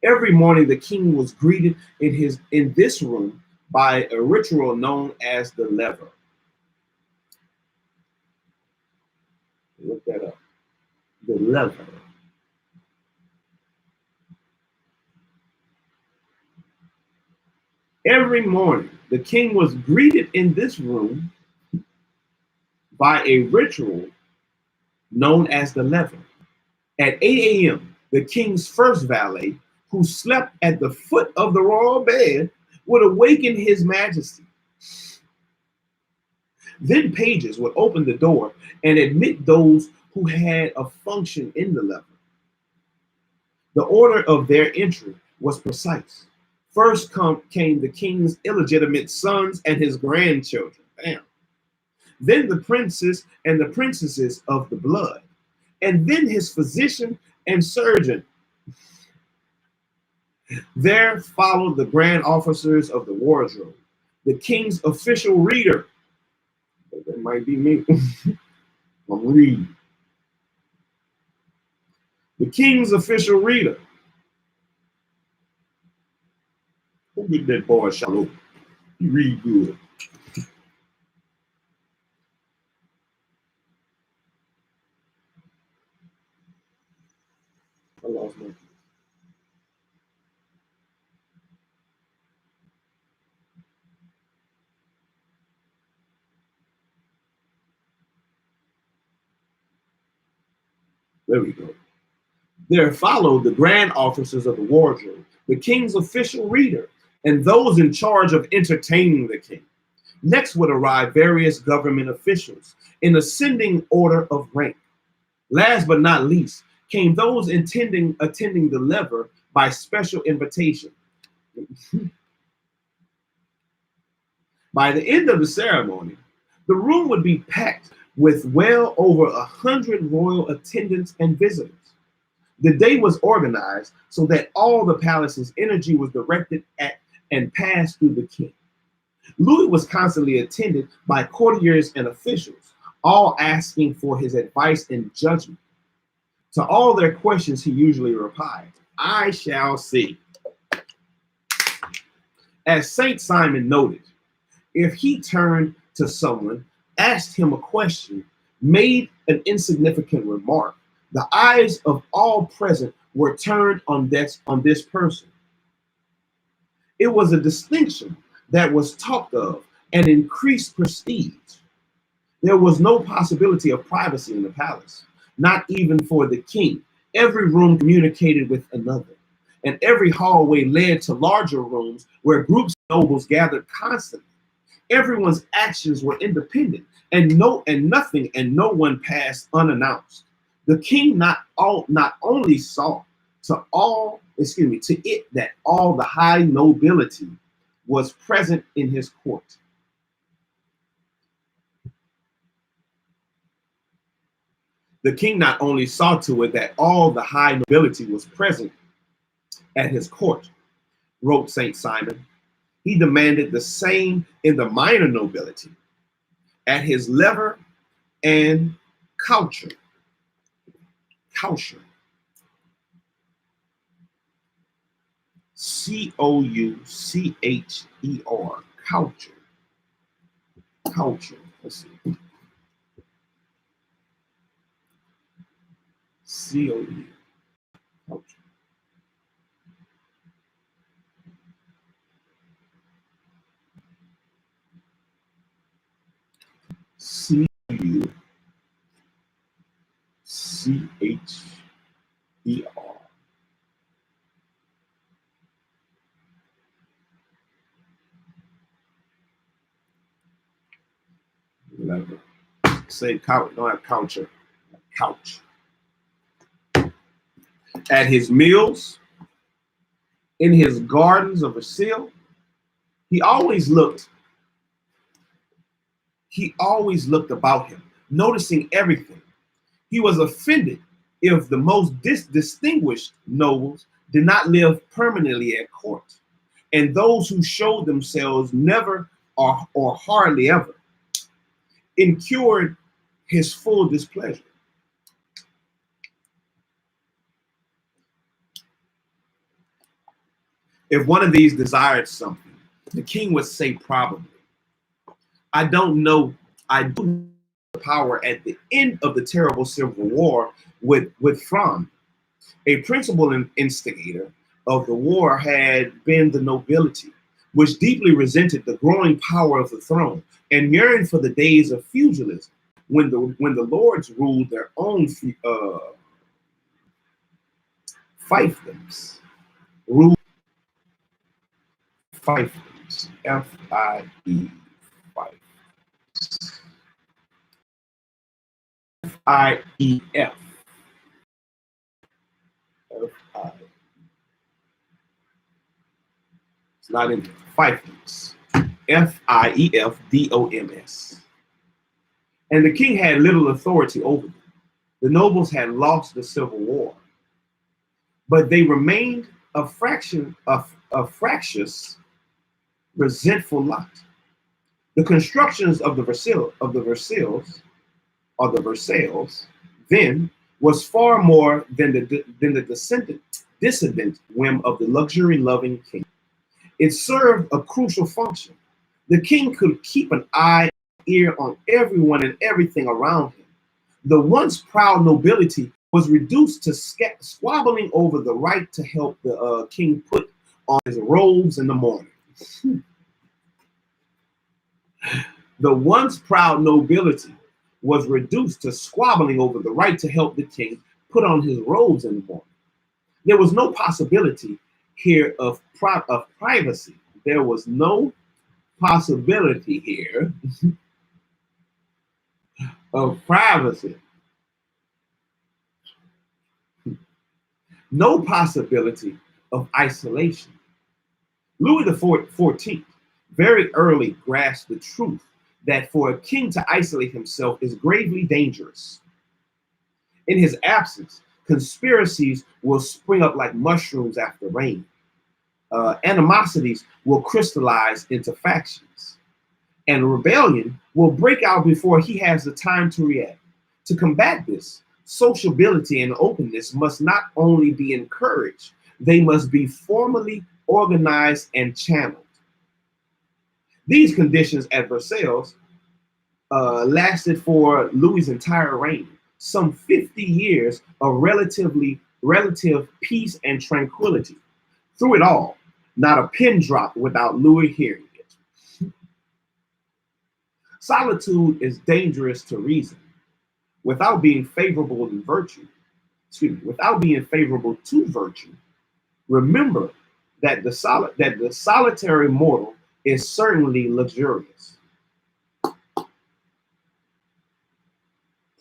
A: Every morning, the king was greeted in this room by a ritual known as the lever. Look that up. The lever. Every morning, the king was greeted in this room by a ritual known as the lever. At 8 a.m., the king's first valet, who slept at the foot of the royal bed, would awaken his majesty. Then pages would open the door and admit those who had a function in the lever. The order of their entry was precise. First came the king's illegitimate sons and his grandchildren. Damn. Then the princes and the princesses of the blood. And then his physician and surgeon. There followed the grand officers of the wardrobe, the king's official reader. That might be me. I'm reading. The king's official reader. Who get that boy Shalom? He read good. There we go. There followed the grand officers of the wardrobe, the king's official reader, and those in charge of entertaining the king. Next would arrive various government officials in ascending order of rank. Last but not least came those attending the lever by special invitation. By the end of the ceremony, the room would be packed with well over 100 royal attendants and visitors. The day was organized so that all the palace's energy was directed at and passed through the king. Louis was constantly attended by courtiers and officials, all asking for his advice and judgment. To all their questions, he usually replied, "I shall see." As Saint Simon noted, if he turned to someone, asked him a question, made an insignificant remark, the eyes of all present were turned on this person. It was a distinction that was talked of and increased prestige. There was no possibility of privacy in the palace, not even for the king. Every room communicated with another, and every hallway led to larger rooms where groups of nobles gathered constantly. Everyone's actions were independent, and no one passed unannounced. The king not only saw to it that all the high nobility was present in his court. The king not only saw to it that all the high nobility was present at his court, wrote Saint Simon, he demanded the same in the minor nobility, at his lever and coucher. Coucher. Coucher. Coucher. Coucher. Let's see. COU. Coucher. CUCHER. Lever. Say couch, don't have coucher. Couch. At his meals, in his gardens of Versailles, he always looked about him, noticing everything. He was offended if the most distinguished nobles did not live permanently at court, and those who showed themselves never or hardly ever incurred his full displeasure. If one of these desired something, the king would say probably, I don't know, I do know the power at the end of the terrible civil war with France. A principal instigator of the war had been the nobility, which deeply resented the growing power of the throne and yearned for the days of feudalism, when the lords ruled their own fiefdoms. Fiefdoms. F-I-E. F-I-E-F. F-I. It's not in fiefdoms. Fiefdoms. And the king had little authority over them. The nobles had lost the civil war, but they remained a fractious, resentful lot. The constructions of the Versailles then was far more than the dissident whim of the luxury-loving king. It served a crucial function. The king could keep an eye and ear on everyone and everything around him. The once proud nobility was reduced to squabbling over the right to help the king put on his robes in the morning. The once proud nobility was reduced to squabbling over the right to help the king put on his robes in the morning. There was no possibility here of privacy. There was no possibility here of privacy. No possibility of isolation. Louis the XIV very early grasped the truth that for a king to isolate himself is gravely dangerous. In his absence, conspiracies will spring up like mushrooms after rain. Animosities will crystallize into factions, and rebellion will break out before he has the time to react. To combat this, sociability and openness must not only be encouraged, they must be formally organized and channeled. These conditions at Versailles lasted for Louis's entire reign, some 50 years of relative peace and tranquility. Through it all, not a pin dropped without Louis hearing it. Solitude is dangerous to reason. Without being favorable to virtue, remember that the solitary mortal is certainly luxurious,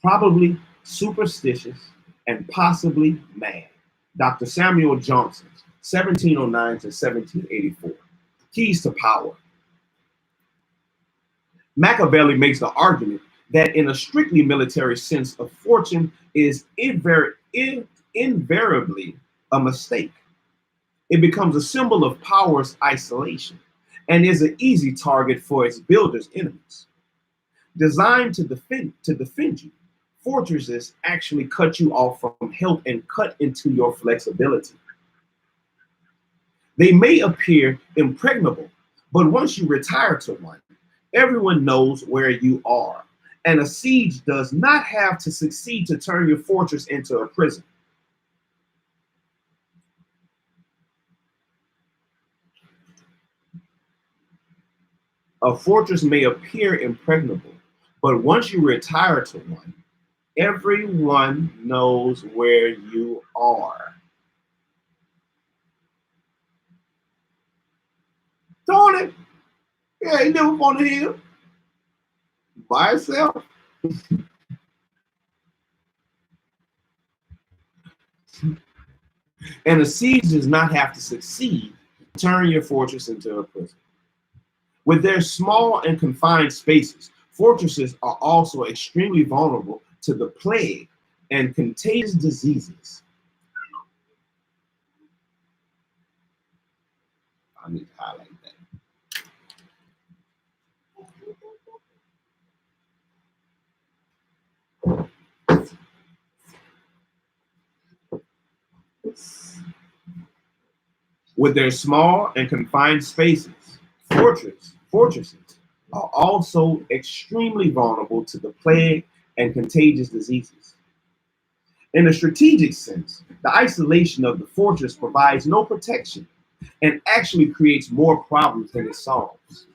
A: probably superstitious, and possibly mad. Dr. Samuel Johnson, 1709 to 1784. Keys to power. Machiavelli makes the argument that in a strictly military sense, a fortune is invariably a mistake. It becomes a symbol of power's isolation and is an easy target for its builder's enemies. Designed to defend you, fortresses actually cut you off from help and cut into your flexibility. They may appear impregnable, but once you retire to one, everyone knows where you are. And a siege does not have to succeed to turn your fortress into a prison. A fortress may appear impregnable, but once you retire to one, everyone knows where you are. Tony, yeah, he never on the hill by himself. And a siege does not have to succeed to turn your fortress into a prison. With their small and confined spaces, fortresses are also extremely vulnerable to the plague and contagious diseases. I need to highlight that. With their small and confined spaces, fortresses are also extremely vulnerable to the plague and contagious diseases. In a strategic sense, the isolation of the fortress provides no protection and actually creates more problems than it solves.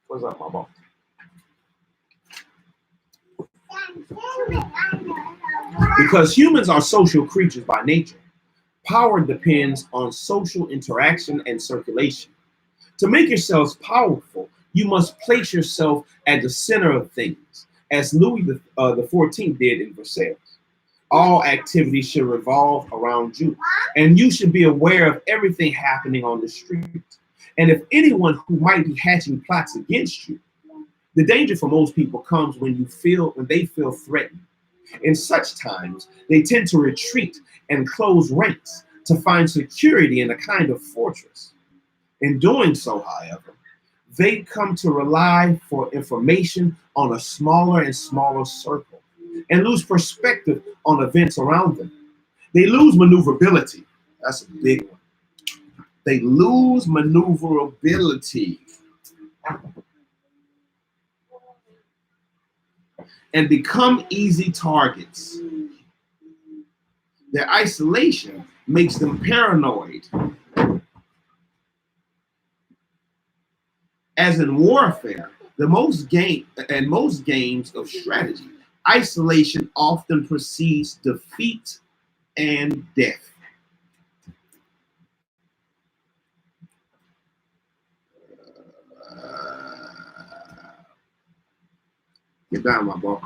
A: What's up, my boss? Because humans are social creatures by nature, power depends on social interaction and circulation. To make yourselves powerful, you must place yourself at the center of things, as Louis the XIV did in Versailles. All activity should revolve around you, and you should be aware of everything happening on the street. And if anyone who might be hatching plots against you, the danger for most people comes when they feel threatened. In such times, they tend to retreat and close ranks to find security in a kind of fortress. In doing so, however, they come to rely for information on a smaller and smaller circle and lose perspective on events around them. They lose maneuverability. That's a big one. They lose maneuverability and become easy targets. Their isolation makes them paranoid. As in warfare, most games of strategy, Isolation often precedes defeat and death. Get down, my boy.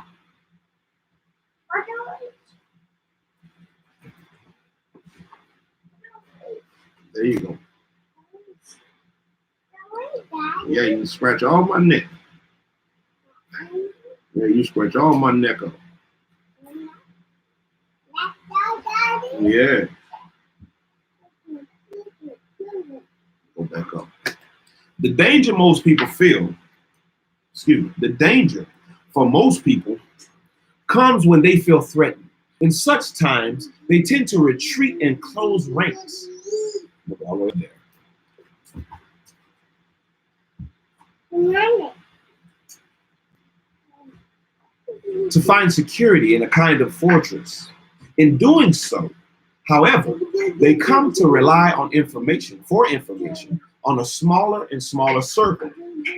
A: There you go. Yeah, you scratch all my neck. Yeah, you scratch all my neck up. Yeah. Go back up. The danger most people feel, the danger for most people comes when they feel threatened. In such times, they tend to retreat and close ranks. Look all the way there. To find security in a kind of fortress. In doing so, however, they come to rely on information on a smaller and smaller circle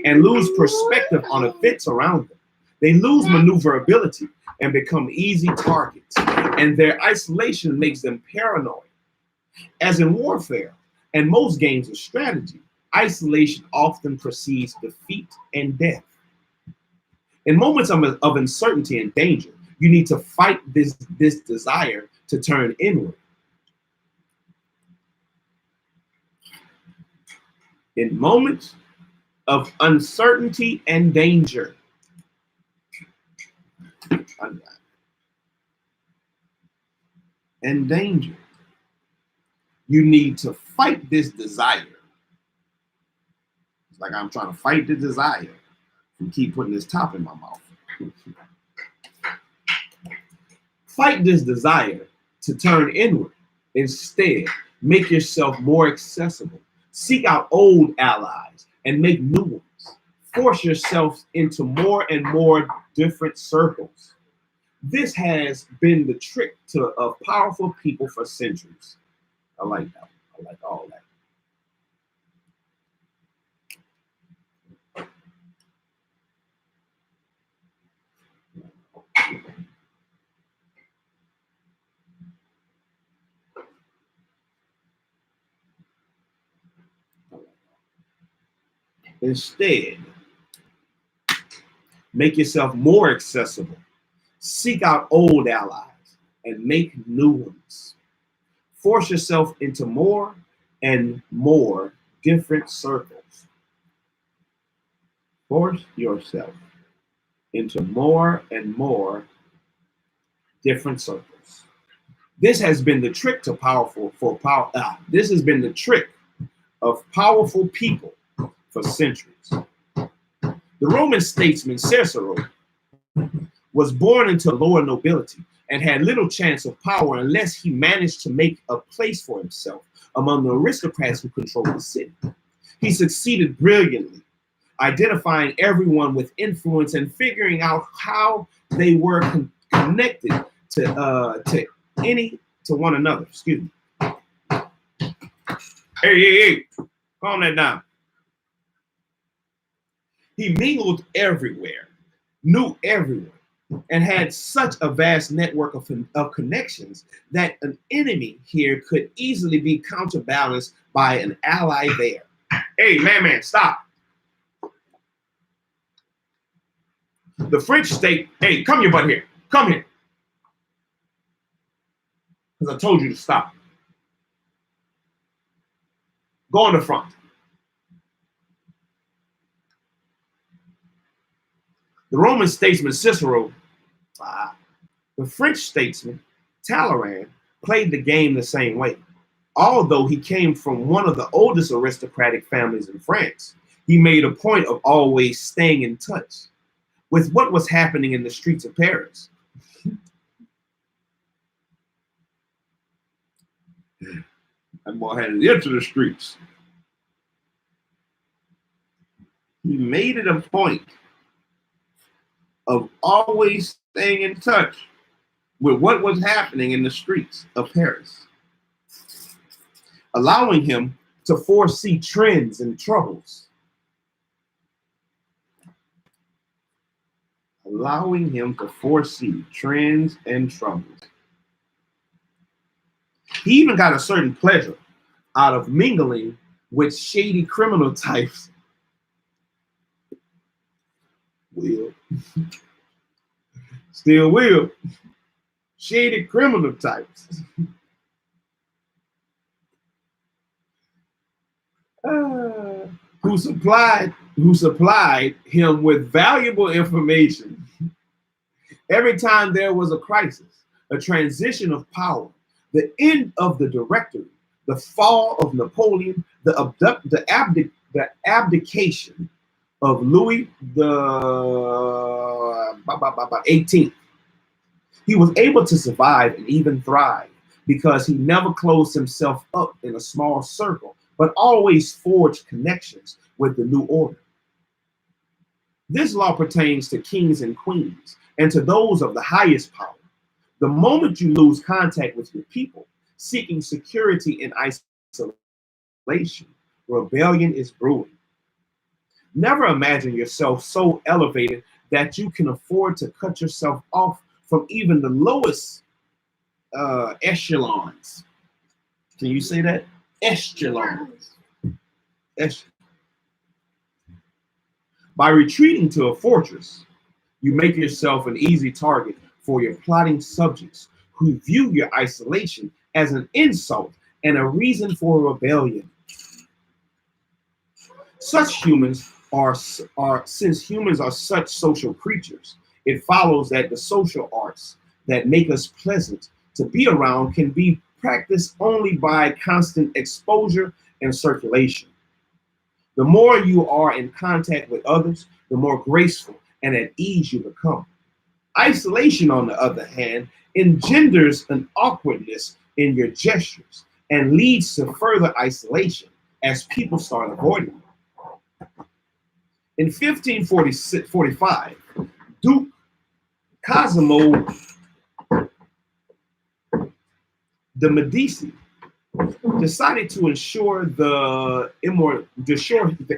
A: and lose perspective on events around them. They lose maneuverability and become easy targets, and their isolation makes them paranoid. As in warfare and most games of strategy, isolation often precedes defeat and death. In moments of uncertainty and danger, you need to fight this desire to turn inward. In moments of uncertainty and danger, you need to fight this desire. It's like I'm trying to fight the desire and keep putting this top in my mouth. Fight this desire to turn inward. Instead, make yourself more accessible. Seek out old allies and make new ones. Force yourself into more and more different circles. This has been the trick of powerful people for centuries. I like that. I like all that. Instead, make yourself more accessible. Seek out old allies and make new ones. Force yourself into more and more different circles. Force yourself into more and more different circles. This has been the trick to this has been the trick of powerful people for centuries. The Roman statesman Cicero was born into lower nobility and had little chance of power unless he managed to make a place for himself among the aristocrats who controlled the city. He succeeded brilliantly, identifying everyone with influence and figuring out how they were connected to one another. Excuse me. Hey, calm that down. He mingled everywhere, knew everyone, and had such a vast network of connections that an enemy here could easily be counterbalanced by an ally there. Hey, man, stop. The French state, hey, come your butt here. Come here. Because I told you to stop. Go on the front. The Roman statesman Cicero, the French statesman Talleyrand played the game the same way. Although he came from one of the oldest aristocratic families in France, he made a point of always staying in touch with what was happening in the streets of Paris. That boy had to enter the streets. He made it a point of always staying in touch with what was happening in the streets of Paris, allowing him to foresee trends and troubles. allowing him to foresee trends and troubles. He even got a certain pleasure out of mingling with shady criminal types. Will. Still will. Shady criminal types. Who supplied him with valuable information. Every time there was a crisis, a transition of power, the end of the Directory, the fall of Napoleon, the abdication of Louis the 18th. He was able to survive and even thrive because he never closed himself up in a small circle, but always forged connections with the new order. This law pertains to kings and queens and to those of the highest power. The moment you lose contact with your people, seeking security in isolation, rebellion is brewing. Never imagine yourself so elevated that you can afford to cut yourself off from even the lowest echelons. Can you say that? Echelons. By retreating to a fortress, you make yourself an easy target for your plotting subjects who view your isolation as an insult and a reason for rebellion. Since humans are such social creatures, it follows that the social arts that make us pleasant to be around can be practiced only by constant exposure and circulation. The more you are in contact with others, the more graceful and at ease you become. Isolation, on the other hand, engenders an awkwardness in your gestures and leads to further isolation as people start avoiding you. In 1545, Duke Cosimo de' Medici decided to ensure the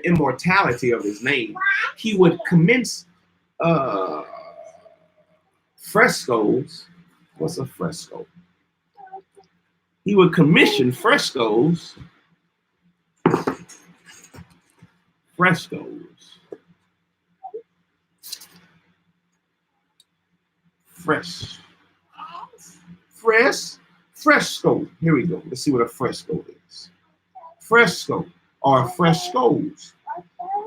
A: immortality of his name. He would commence frescoes. What's a fresco? He would commission frescoes. Fresco. Here we go. Let's see what a fresco is. Fresco or frescoes,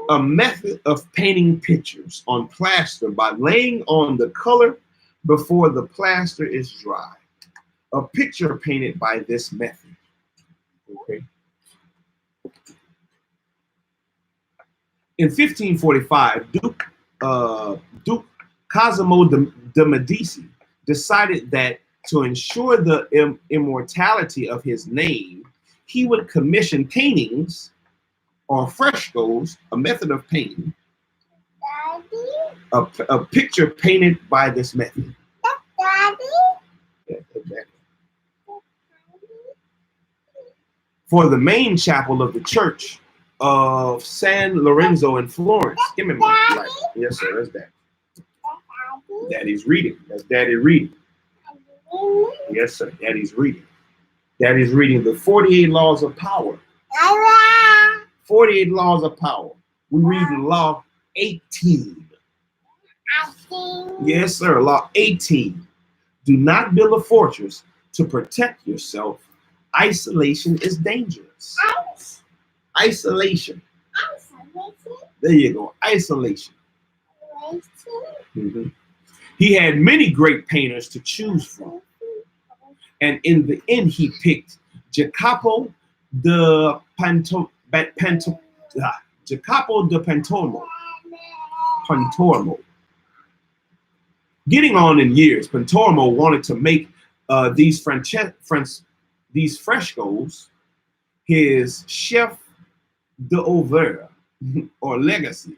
A: a method of painting pictures on plaster by laying on the color before the plaster is dry. A picture painted by this method. Okay. In 1545, Duke Cosimo de' Medici decided that to ensure the immortality of his name, he would commission paintings or frescoes, a method of painting, a picture painted by this method. Yeah, exactly. For the main chapel of the church of San Lorenzo in Florence. Give me my light. Yes, sir, that's that. Daddy's reading. That's Daddy reading. Yes, sir. Daddy's reading. Daddy's reading the 48 Laws of Power. 48 Laws of Power. We read in Law 18. Yes, sir. Law 18. Do not build a fortress to protect yourself. Isolation is dangerous. Isolation. There you go. Isolation. Mm-hmm. He had many great painters to choose from. And in the end, he picked Jacopo de Pontormo. Getting on in years, Pontormo wanted to make these frescoes his chef d'oeuvre or legacy.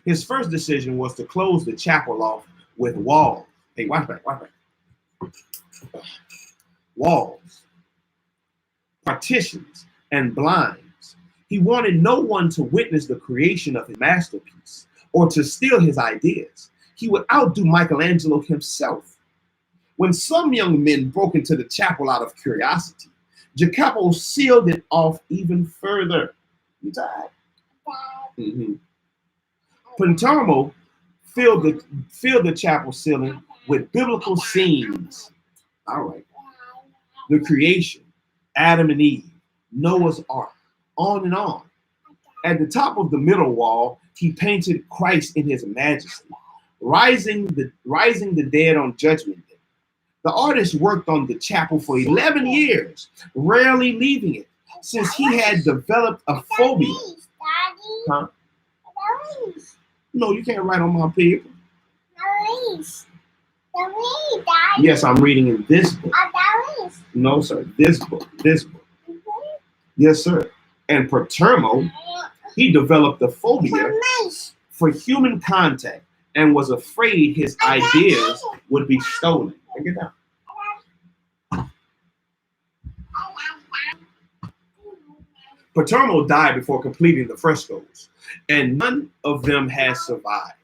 A: His first decision was to close the chapel off with walls. Hey, watch back. Walls, partitions, and blinds. He wanted no one to witness the creation of his masterpiece, or to steal his ideas. He would outdo Michelangelo himself. When some young men broke into the chapel out of curiosity, Jacopo sealed it off even further. He died. Mm-hmm. Palermo filled the chapel ceiling with biblical scenes. All right. The creation, Adam and Eve, Noah's Ark, on and on. At the top of the middle wall, he painted Christ in his majesty, rising the dead on Judgment Day. The artist worked on the chapel for 11 years, rarely leaving it, since he had developed a phobia. Huh? No, you can't write on my paper. Yes, I'm reading in this book. No, sir, this book. Yes, sir. And Palermo, he developed a phobia for human contact and was afraid his ideas would be stolen. Take it down. Palermo died before completing the frescoes, and none of them has survived.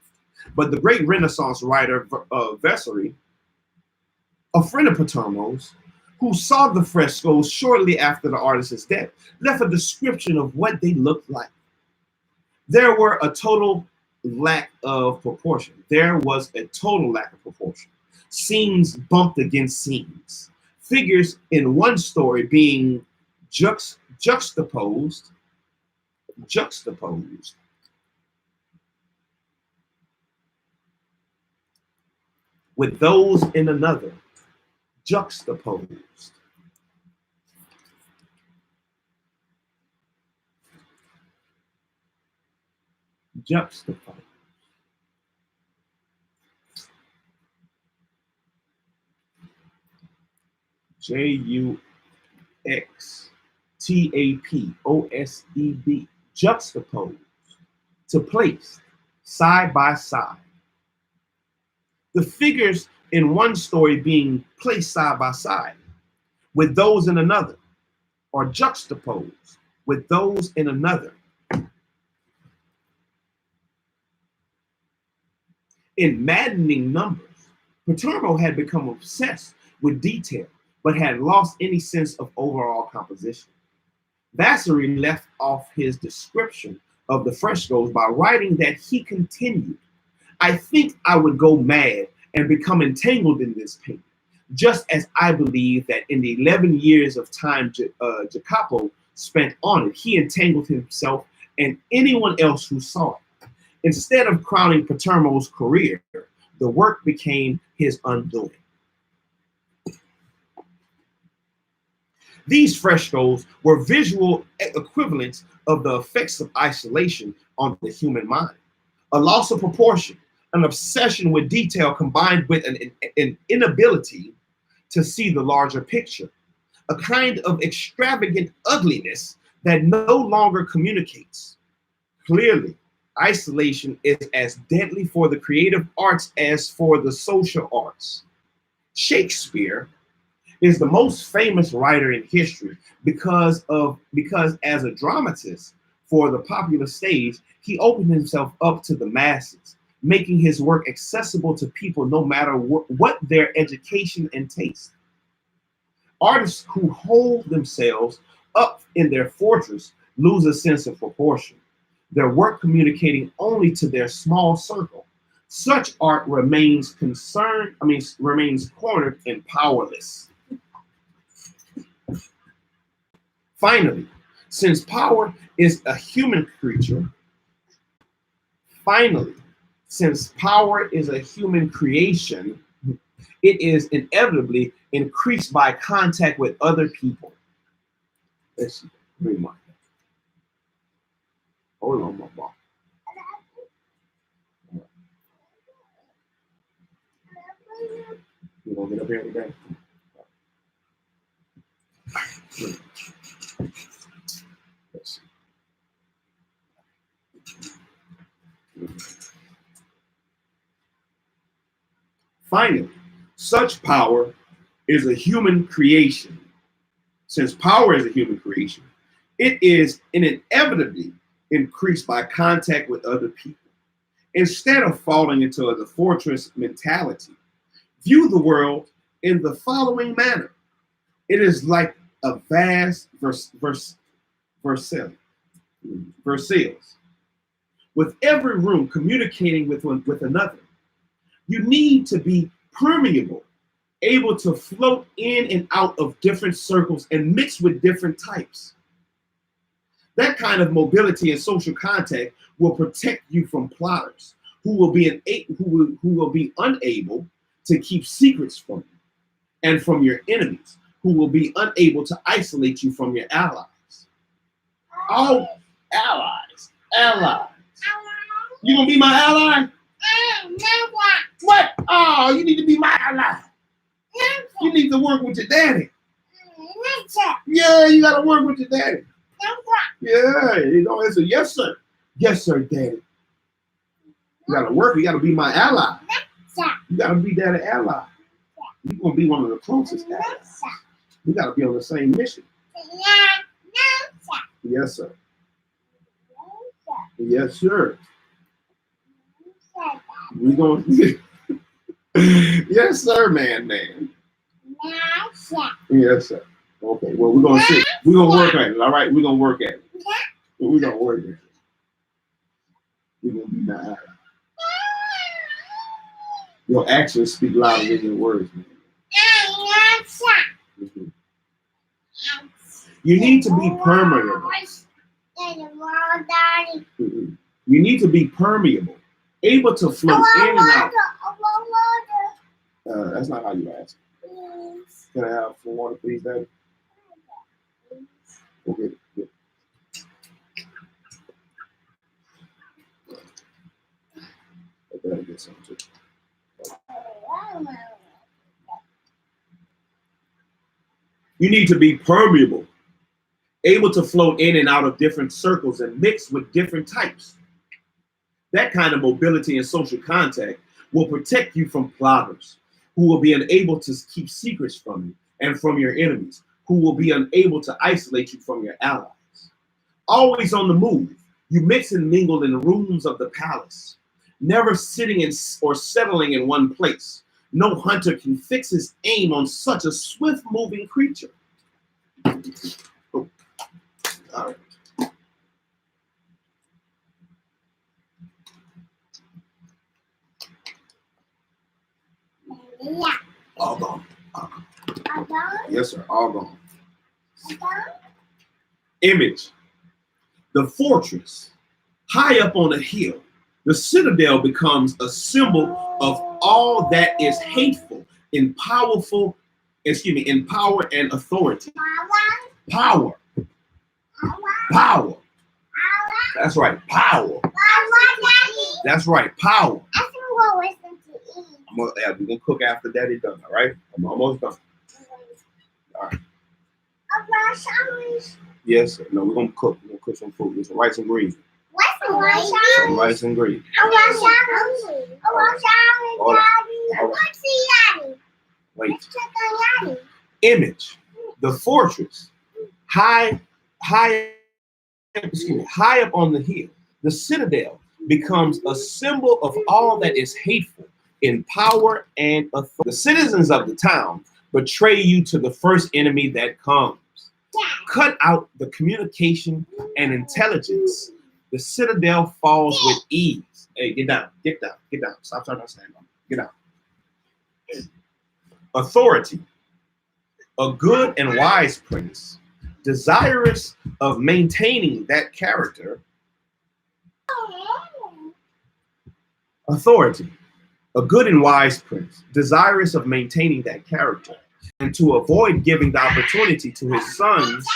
A: But the great Renaissance writer Vasari, a friend of Palermo's, who saw the frescoes shortly after the artist's death, left a description of what they looked like. There was a total lack of proportion. Scenes bumped against scenes. Figures in one story being juxtaposed with those in another. Juxtaposed. Juxtaposed. Juxtaposed. To place side by side. The figures in one story being placed side by side with those in another, or juxtaposed with those in another. In maddening numbers, Palermo had become obsessed with detail, but had lost any sense of overall composition. Vasari left off his description of the frescoes by writing that he continued, "I think I would go mad and become entangled in this painting, just as I believe that in the 11 years of time Jacopo spent on it, he entangled himself and anyone else who saw it. Instead of crowning Palermo's career, the work became his undoing." These frescoes were visual equivalents of the effects of isolation on the human mind. A loss of proportion, an obsession with detail combined with an inability to see the larger picture, a kind of extravagant ugliness that no longer communicates. Clearly, isolation is as deadly for the creative arts as for the social arts. Shakespeare is the most famous writer in history because as a dramatist for the popular stage, he opened himself up to the masses, making his work accessible to people no matter what their education and taste. Artists who hold themselves up in their fortress lose a sense of proportion, their work communicating only to their small circle. Such art remains cornered and powerless. Finally, since power is a human creation, it is inevitably increased by contact with other people. Let's read my. Hold on, my ball. You gonna get up here today? Let's see. Finally, such power is a human creation. Since power is a human creation, it is inevitably increased by contact with other people. Instead of falling into the fortress mentality, view the world in the following manner. It is like a vast Versailles, with every room communicating with another. You need to be permeable, able to float in and out of different circles and mix with different types. That kind of mobility and social contact will protect you from plotters who will be unable to keep secrets from you, and from your enemies who will be unable to isolate you from your allies. Oh, allies. You gonna be my ally? What? Oh, you need to be my ally. You need to work with your daddy. Yeah, you gotta work with your daddy. Yeah, you know, it's a yes, sir. Yes, sir, daddy. You gotta work, you gotta be my ally. You gotta be daddy ally. You're gonna be one of the closest allies. We gotta be on the same mission. Yes, sir. Yes, sir. We gonna yes, sir, man. Yes, sir. Okay, well, we're gonna see. We're gonna work at it. All right, we're gonna work at it. We're gonna work at it. We're gonna be my ally. Your actions speak louder than your words, man. Mm-hmm. You need to be permeable. Mm-hmm. You need to be permeable, able to float in and out. That's not how you ask. Can I have some water, please, Daddy? Okay. Good. I better get some too. You need to be permeable, able to float in and out of different circles and mix with different types. That kind of mobility and social contact will protect you from plotters who will be unable to keep secrets from you, and from your enemies who will be unable to isolate you from your allies. Always on the move, you mix and mingle in the rooms of the palace, never sitting in or settling in one place. No hunter can fix his aim on such a swift-moving creature. Oh. All right.
B: Yeah.
A: All gone. Yes, sir. All gone. Image. The fortress, high up on a hill, the citadel becomes a symbol of all that is hateful in power and authority. Power. That's right. Power. That's right. Power. We're gonna cook after Daddy done. All right. I'm almost done. All right. Yes, sir. No, we're gonna cook. We're gonna cook some food. There's some rice and greens. Some rice and greens. Wait. Image. The fortress. High up on the hill. The citadel becomes a symbol of all that is hateful in power and authority. The citizens of the town betray you to the first enemy that comes. Cut out the communication and intelligence. The citadel falls with ease. Hey, get down. Stop trying to stand up. Get down. Authority. A good and wise prince, desirous of maintaining that character. Authority. A good and wise prince, desirous of maintaining that character, and to avoid giving the opportunity to his sons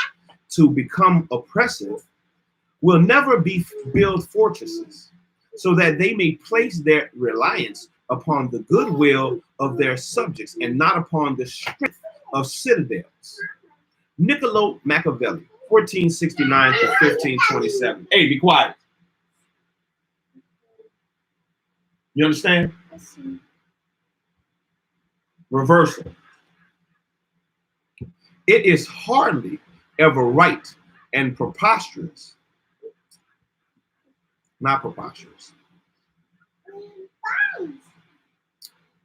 A: to become oppressive, will never build fortresses, so that they may place their reliance upon the goodwill of their subjects and not upon the strength of citadels. Niccolo Machiavelli, 1469 to 1527. Hey, be quiet. You understand? Reversal. It is hardly ever right and preposterous, not preposterous,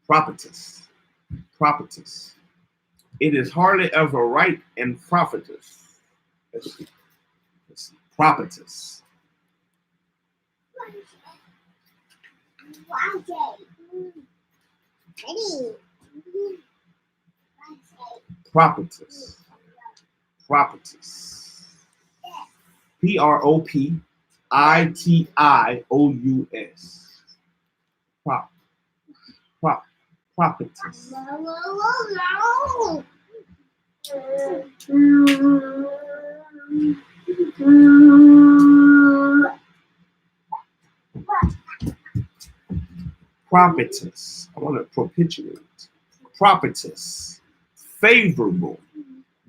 A: Prophetess. Prophetess. It is hardly ever right and prophetess. Let's see. Prophetess. Prophetess. Prophetess. Propitious. Prophetess. Prophetess. I want to propitiate. Prophetess. Favorable.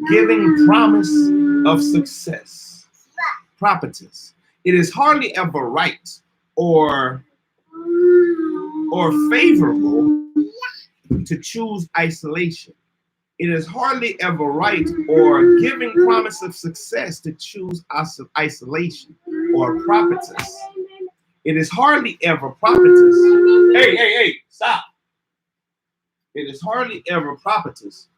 A: Giving promise of success. Prophetess. It is hardly ever right or favorable to choose isolation. It is hardly ever right or giving promise of success to choose isolation or prophetess. It is hardly ever prophetess. Hey, stop. It is hardly ever prophetess.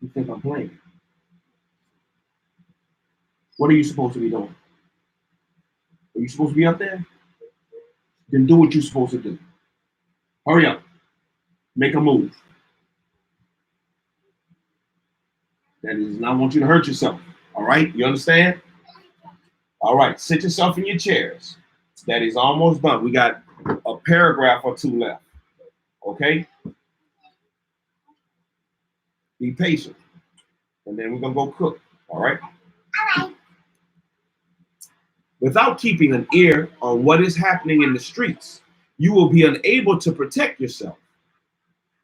A: You think I'm playing? What are you supposed to be doing? Are you supposed to be up there? Then do what you're supposed to do. Hurry up. Make a move. That does not want you to hurt yourself. All right? You understand? All right. Sit yourself in your chairs. That is almost done. We got a paragraph or two left. Okay? Be patient. And then we're going to go cook. All right? All right. Without keeping an ear on what is happening in the streets, you will be unable to protect yourself.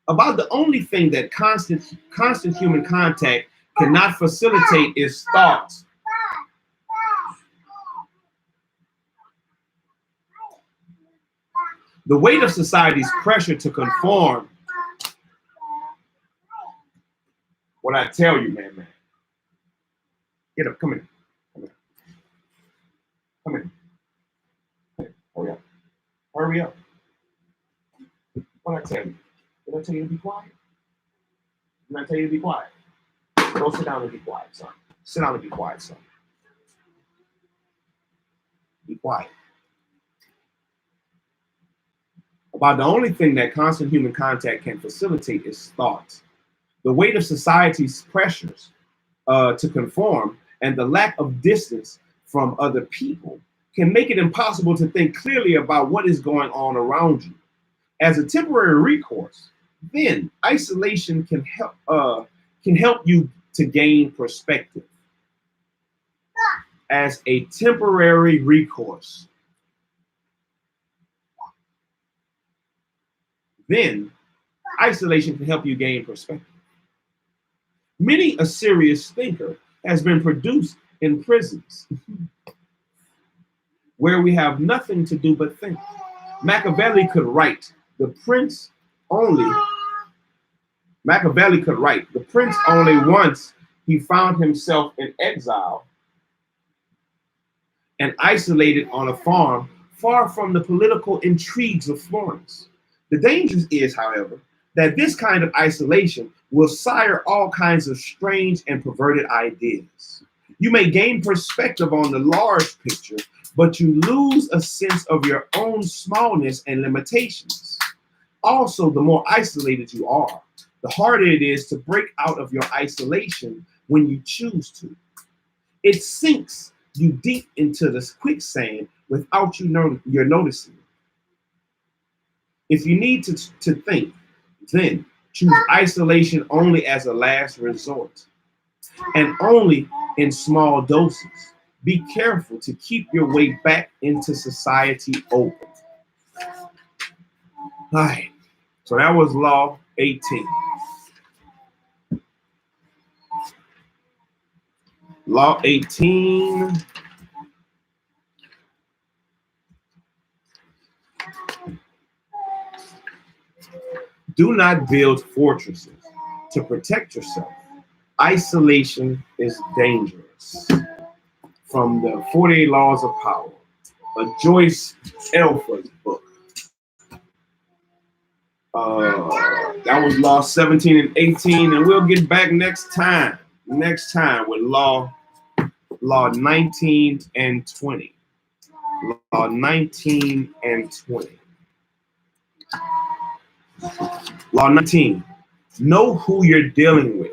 A: About the only thing that constant human contact cannot facilitate is thoughts. The weight of society's pressure to conform. What I tell you, man. Get up, come in. Come in. Hurry up. Hurry up. What I tell you? Did I tell you to be quiet? Did I tell you to be quiet? Go sit down and be quiet, son. Sit down and be quiet, son. Be quiet. About the only thing that constant human contact can facilitate is thought. The weight of society's pressures to conform and the lack of distance from other people can make it impossible to think clearly about what is going on around you. As a temporary recourse, then isolation can help you to gain perspective. As a temporary recourse, then isolation can help you gain perspective. Many a serious thinker has been produced in prisons where we have nothing to do but think. Machiavelli could write, the prince only once he found himself in exile and isolated on a farm far from the political intrigues of Florence. The danger is, however, that this kind of isolation will sire all kinds of strange and perverted ideas. You may gain perspective on the large picture, but you lose a sense of your own smallness and limitations. Also, the more isolated you are, the harder it is to break out of your isolation when you choose to. It sinks you deep into this quicksand without you're noticing. If you need to think, then choose isolation only as a last resort, and only in small doses. Be careful to keep your way back into society open. All right, so that was Law 18. Law 18. Do not build fortresses to protect yourself. Isolation is dangerous. From the 48 Laws of Power, a Joyce Elford's book. That was Law 17 and 18, and we'll get back next time. Next time with Law 19 and 20. Law 19 and 20. Law 19. Know who you're dealing with.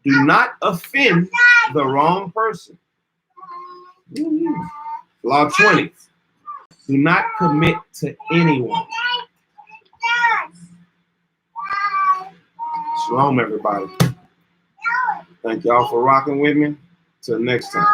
A: Do not offend the wrong person. Law 20. Do not commit to anyone. Shalom, everybody. Thank y'all for rocking with me. Till next time.